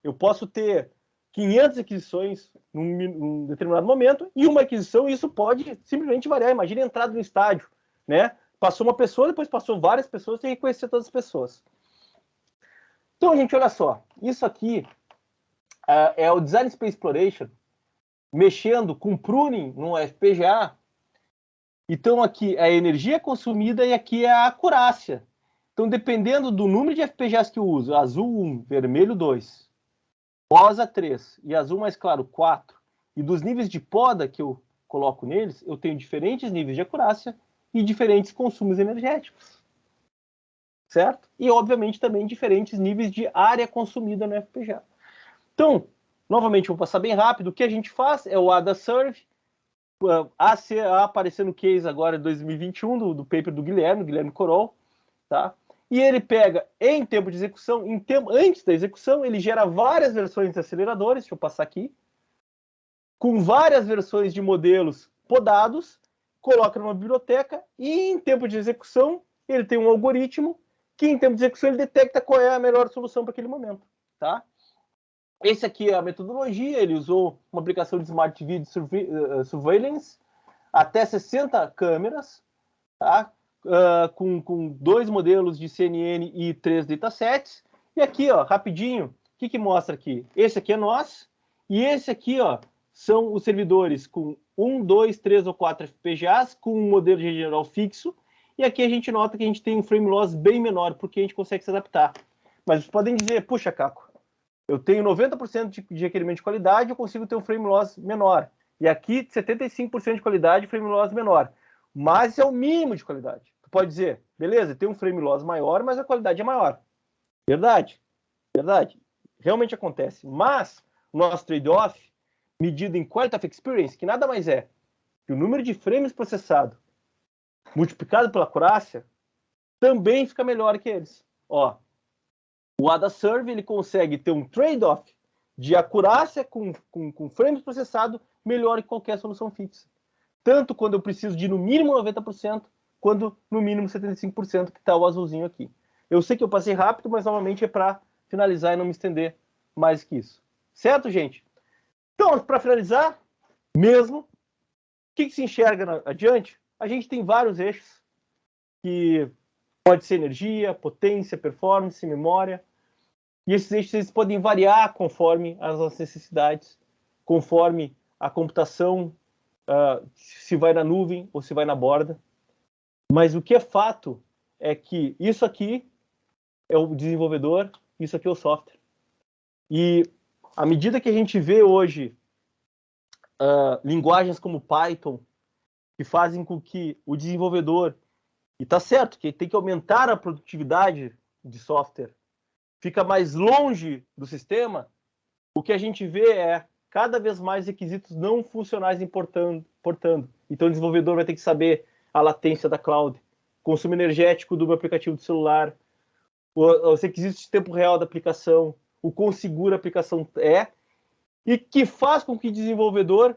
Eu posso ter 500 aquisições num determinado momento e uma aquisição, e isso pode simplesmente variar. Imagine a entrada no estádio, né? Passou uma pessoa, depois passou várias pessoas, tem que reconhecer todas as pessoas. Então, gente, olha só. Isso aqui é o Design Space Exploration mexendo com pruning no FPGA. Então, aqui é a energia consumida e aqui é a acurácia. Então, dependendo do número de FPGAs que eu uso, azul 1, vermelho 2, rosa 3 e azul mais claro 4, e dos níveis de poda que eu coloco neles, eu tenho diferentes níveis de acurácia e diferentes consumos energéticos. Certo? E, obviamente, também diferentes níveis de área consumida no FPGA. Então, novamente, vou passar bem rápido. O que a gente faz é o ADA Serve, aparecendo no case agora de 2021, do paper do Guilherme Corol, tá? E ele pega em tempo de execução, antes da execução, ele gera várias versões de aceleradores, deixa eu passar aqui, com várias versões de modelos podados, coloca numa biblioteca e em tempo de execução ele tem um algoritmo que em tempo de execução ele detecta qual é a melhor solução para aquele momento, tá? Esse aqui é a metodologia, ele usou uma aplicação de Smart Video Surveillance, até 60 câmeras, tá? Com 2 modelos de CNN e 3 datasets. E aqui, ó, rapidinho, o que mostra aqui? Esse aqui é nós, e esse aqui, ó, são os servidores com 1, 2, 3 ou 4 FPGAs, com um modelo de rede geral fixo, e aqui a gente nota que a gente tem um frame loss bem menor, porque a gente consegue se adaptar. Mas vocês podem dizer, puxa, Caco, eu tenho 90% de requerimento de qualidade, eu consigo ter um frame loss menor. E aqui, 75% de qualidade, frame loss menor. Mas é o mínimo de qualidade. Tu pode dizer, beleza, tem um frame loss maior, mas a qualidade é maior. Verdade. Verdade. Realmente acontece. Mas o nosso trade-off, medido em Quality of Experience, que nada mais é que o número de frames processado multiplicado pela acurácia, também fica melhor que eles. Ó, o AdaServe ele consegue ter um trade-off de acurácia com frames processado melhor que qualquer solução fixa. Tanto quando eu preciso de no mínimo 90%, quanto no mínimo 75%, que está o azulzinho aqui. Eu sei que eu passei rápido, mas novamente é para finalizar e não me estender mais que isso. Certo, gente? Então, para finalizar, mesmo, o que se enxerga adiante? A gente tem vários eixos, que pode ser energia, potência, performance, memória. E esses eixos eles podem variar conforme as nossas necessidades, conforme a computação, se vai na nuvem ou se vai na borda. Mas o que é fato é que isso aqui é o desenvolvedor, isso aqui é o software. E à medida que a gente vê hoje linguagens como Python, que fazem com que o desenvolvedor, e está certo que tem que aumentar a produtividade de software, fica mais longe do sistema, o que a gente vê é cada vez mais requisitos não funcionais importando. Então o desenvolvedor vai ter que saber a latência da cloud, consumo energético do meu aplicativo de celular, os requisitos de tempo real da aplicação, o quão segura a aplicação é, e que faz com que o desenvolvedor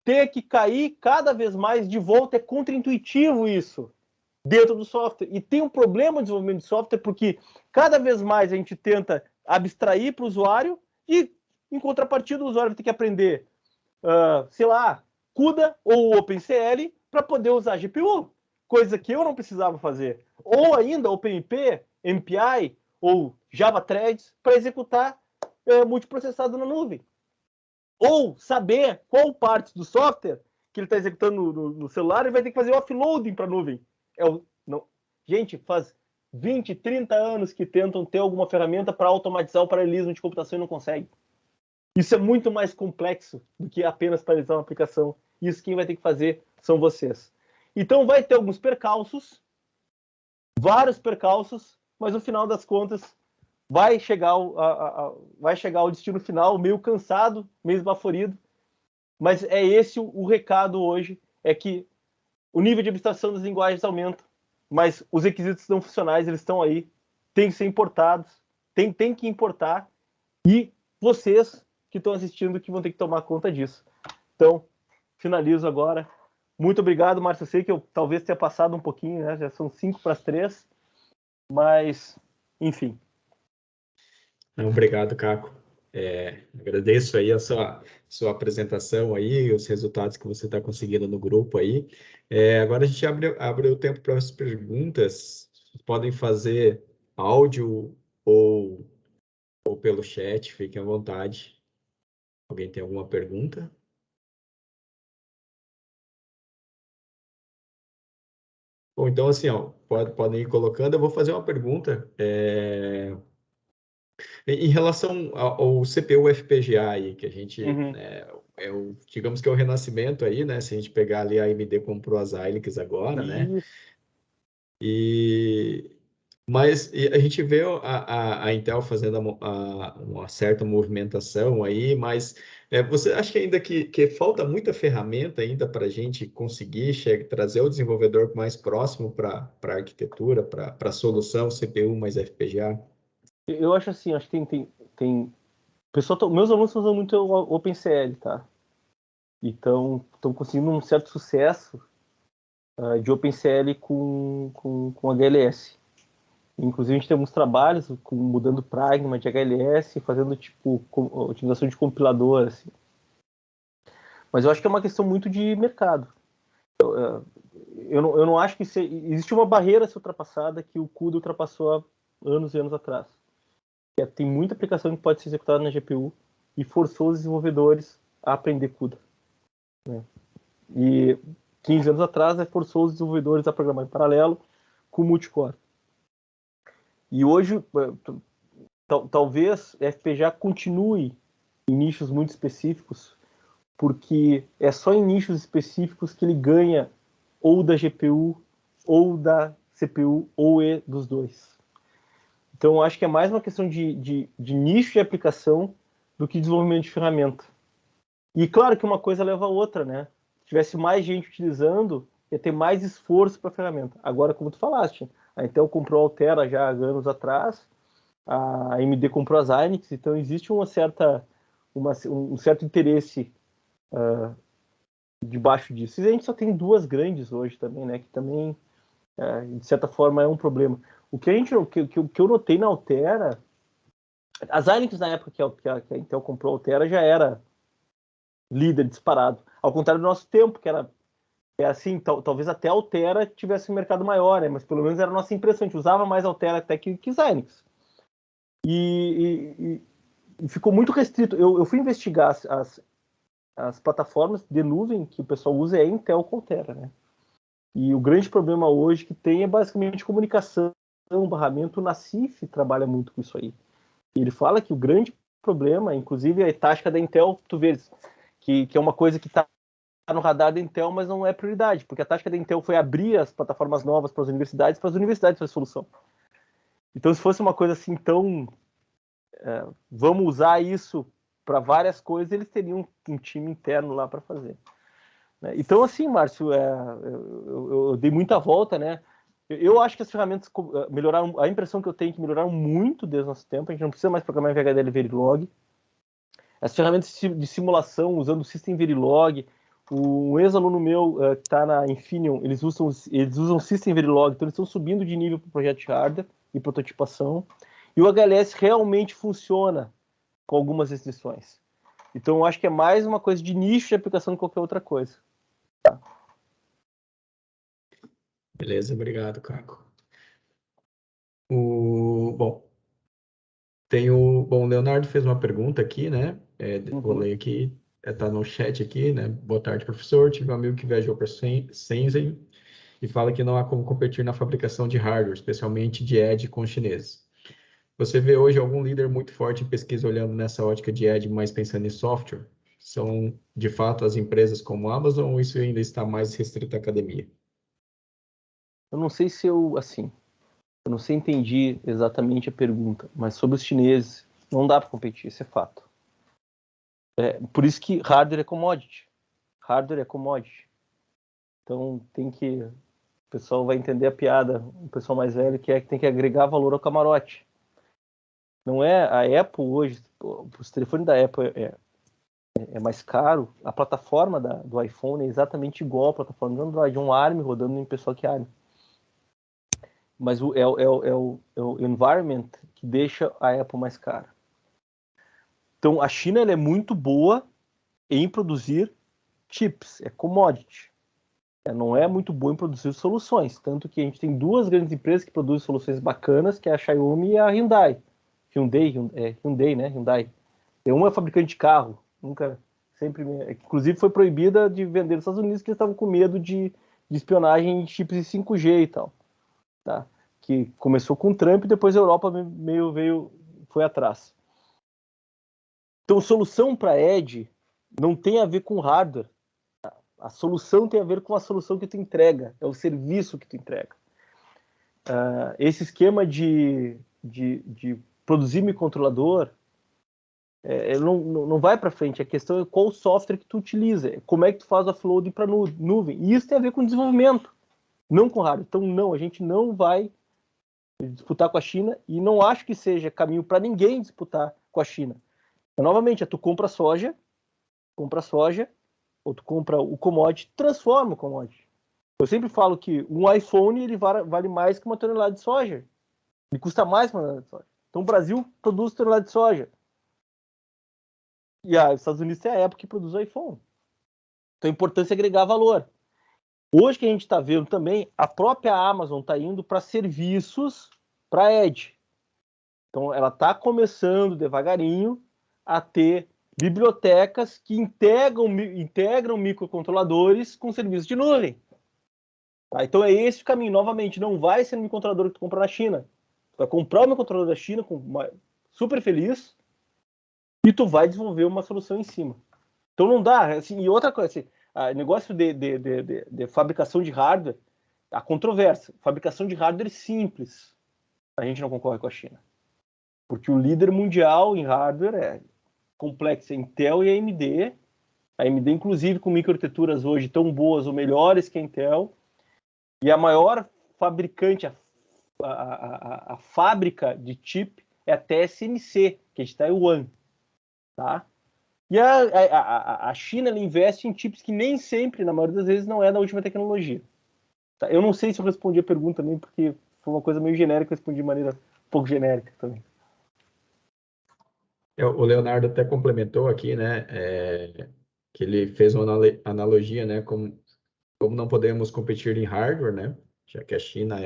tenha que cair cada vez mais de volta. É contraintuitivo isso dentro do software. E tem um problema no desenvolvimento de software, porque cada vez mais a gente tenta abstrair para o usuário e, em contrapartida, o usuário vai ter que aprender, sei lá, CUDA ou OpenCL para poder usar GPU, coisa que eu não precisava fazer. Ou ainda OpenMP, MPI ou Java Threads para executar multiprocessado na nuvem. Ou saber qual parte do software que ele está executando no celular e vai ter que fazer o offloading para a nuvem. Não. Gente, faz 20, 30 anos que tentam ter alguma ferramenta para automatizar o paralelismo de computação e não conseguem. Isso é muito mais complexo do que apenas paralisar uma aplicação. Isso quem vai ter que fazer são vocês. Então vai ter alguns percalços, vários percalços, mas no final das contas vai chegar ao destino final meio cansado, meio esbaforido. Mas é esse o recado hoje, é que o nível de abstração das linguagens aumenta, mas os requisitos não funcionais, eles estão aí, têm que ser importados, tem que importar, e vocês que estão assistindo que vão ter que tomar conta disso. Então, finalizo agora. Muito obrigado, Márcio. Eu sei que eu talvez tenha passado um pouquinho, né? Já são 5 para as 3, mas, enfim. Obrigado, Caco. Agradeço aí a sua apresentação aí, os resultados que você está conseguindo no grupo aí. Agora a gente abre o tempo para as perguntas. Podem fazer áudio ou pelo chat, fiquem à vontade. Alguém tem alguma pergunta? Bom, então assim, ó, podem ir colocando. Eu vou fazer uma pergunta. Em relação ao CPU FPGA aí, que a gente, digamos que é o renascimento aí, né? Se a gente pegar ali, a AMD comprou as Xilinx agora, né? Mas a gente vê a Intel fazendo uma certa movimentação aí, mas você acha que ainda que falta muita ferramenta ainda para a gente conseguir trazer o desenvolvedor mais próximo para a arquitetura, para a solução CPU mais FPGA? Eu acho assim, acho que tem... meus alunos estão usando muito o OpenCL, tá? Então, estão conseguindo um certo sucesso de OpenCL com HLS. Inclusive, a gente tem alguns trabalhos mudando pragma de HLS, fazendo tipo utilização de compilador, assim. Mas eu acho que é uma questão muito de mercado. Eu não acho que existe uma barreira a ser ultrapassada que o CUDA ultrapassou há anos e anos atrás. Tem muita aplicação que pode ser executada na GPU e forçou os desenvolvedores a aprender CUDA, né? E 15 anos atrás, forçou os desenvolvedores a programar em paralelo com multicore. E hoje, talvez FPGA continue em nichos muito específicos, porque é só em nichos específicos que ele ganha ou da GPU, ou da CPU, ou dos dois. Então, eu acho que é mais uma questão de nicho de aplicação do que desenvolvimento de ferramenta. E claro que uma coisa leva a outra, né? Se tivesse mais gente utilizando, ia ter mais esforço para a ferramenta. Agora, como tu falaste, a Intel comprou a Altera já há anos atrás, a AMD comprou a Xilinx, então existe um certo interesse debaixo disso. E a gente só tem duas grandes hoje também, né? Que também, de certa forma, é um problema. O que eu notei na Altera, a Xilinx, na época que a Intel comprou a Altera, já era líder disparado. Ao contrário do nosso tempo, que era assim, talvez até a Altera tivesse um mercado maior, né? Mas pelo menos era a nossa impressão, a gente usava mais Altera até que Xilinx. E ficou muito restrito. Eu fui investigar as plataformas de nuvem que o pessoal usa é Intel com Altera, né? E o grande problema hoje que tem é basicamente comunicação, barramento. O Nassif trabalha muito com isso aí. E ele fala que o grande problema, inclusive a tática da Intel, tu vês, que é uma coisa que está no radar da Intel, mas não é prioridade, porque a tática da Intel foi abrir as plataformas novas para as universidades fazer solução. Então, se fosse uma coisa assim tão... vamos usar isso para várias coisas, eles teriam um time interno lá para fazer. Né? Então, assim, Márcio, eu dei muita volta, né? Eu acho que as ferramentas melhoraram, a impressão que eu tenho é que melhoraram muito desde o nosso tempo, a gente não precisa mais programar em VHDL Verilog. As ferramentas de simulação, usando o System Verilog, um ex-aluno meu que está na Infineon, eles usam System Verilog, então eles estão subindo de nível para o projeto de hardware e prototipação. E o HLS realmente funciona com algumas restrições. Então eu acho que é mais uma coisa de nicho de aplicação do que qualquer outra coisa. Tá? Beleza, obrigado, Caco. Bom, o Leonardo fez uma pergunta aqui, né? Vou ler aqui, tá no chat aqui, né? Boa tarde, professor. Tive um amigo que viajou para Shenzhen e fala que não há como competir na fabricação de hardware, especialmente de edge com chineses. Você vê hoje algum líder muito forte em pesquisa olhando nessa ótica de edge, mas pensando em software? São, de fato, as empresas como a Amazon ou isso ainda está mais restrito à academia? Eu não sei se eu não sei entendi exatamente a pergunta, mas sobre os chineses, não dá para competir, isso é fato. Por isso que hardware é commodity. Hardware é commodity. Então o pessoal vai entender a piada, o pessoal mais velho, que tem que agregar valor ao camarote. Não é a Apple hoje, os telefones da Apple é mais caro, a plataforma do iPhone é exatamente igual à plataforma do Android, um ARM rodando em pessoal que ARM. Mas é o environment que deixa a Apple mais cara. Então, a China ela é muito boa em produzir chips, é commodity. Não é muito boa em produzir soluções. Tanto que a gente tem duas grandes empresas que produzem soluções bacanas, que é a Xiaomi e a Hyundai. Hyundai, né? Hyundai. Uma é fabricante de carro, inclusive foi proibida de vender nos Estados Unidos, porque eles estavam com medo de espionagem em chips de 5G e tal. Tá? Que começou com o Trump e depois a Europa foi atrás. Então, solução para Edge não tem a ver com hardware. Tá? A solução tem a ver com a solução que tu entrega, é o serviço que tu entrega. Esse esquema de produzir microcontrolador não vai para frente. A questão é qual software que tu utiliza, como é que tu faz o upload para nuvem. E isso tem a ver com desenvolvimento, não com hardware. Então, não, a gente não vai disputar com a China e não acho que seja caminho para ninguém disputar com a China. Então, novamente, tu compra soja, ou tu compra o commodity, transforma o commodity. Eu sempre falo que um iPhone ele vale mais que uma tonelada de soja. Ele custa mais que uma tonelada de soja. Então o Brasil produz tonelada de soja. E os Estados Unidos tem a Apple que produz o iPhone. Então a importância é agregar valor. Hoje que a gente está vendo também, a própria Amazon está indo para serviços para Edge. Então ela está começando devagarinho a ter bibliotecas que integram microcontroladores com serviços de nuvem. Tá? Então é esse o caminho. Novamente, não vai ser no microcontrolador que tu compra na China. Tu vai comprar o microcontrolador da China super feliz e tu vai desenvolver uma solução em cima. Então não dá. Assim, e outra coisa, assim, negócio de fabricação de hardware, a controvérsia. Fabricação de hardware simples. A gente não concorre com a China. Porque o líder mundial em hardware é complexo, é Intel e AMD. A AMD, inclusive, com microarquiteturas hoje tão boas ou melhores que a Intel. E a maior fabricante, a fábrica de chip é a TSMC, que é de Taiwan. Tá? E a China ela investe em chips que nem sempre, na maioria das vezes, não é da última tecnologia. Tá? Eu não sei se eu respondi a pergunta também, porque foi uma coisa meio genérica, eu respondi de maneira um pouco genérica também. O Leonardo até complementou aqui, né, que ele fez uma analogia, né, como não podemos competir em hardware, né, já que a China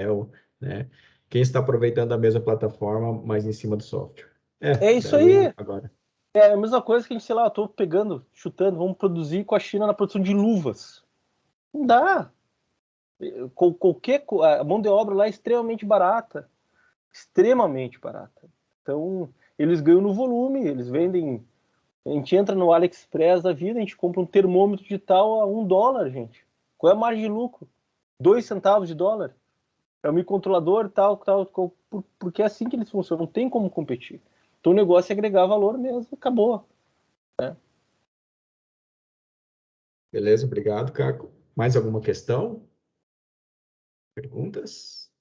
né, quem está aproveitando a mesma plataforma, mas em cima do software. É isso daí aí. agora. É a mesma coisa que a gente, sei lá, eu tô pegando, chutando, vamos produzir com a China na produção de luvas. Não dá. A mão de obra lá é extremamente barata. Extremamente barata. Então, eles ganham no volume, eles vendem. A gente entra no AliExpress da vida, a gente compra um termômetro digital a $1, gente. Qual é a margem de lucro? 2 centavos de dólar. É o microcontrolador, tal, porque é assim que eles funcionam, não tem como competir. Então o negócio é agregar valor mesmo, acabou. Né? Beleza, obrigado, Caco. Mais alguma questão? Perguntas?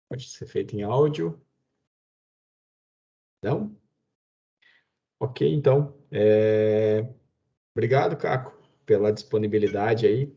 Pode ser feito em áudio? Não? Ok, então. Obrigado, Caco, pela disponibilidade aí.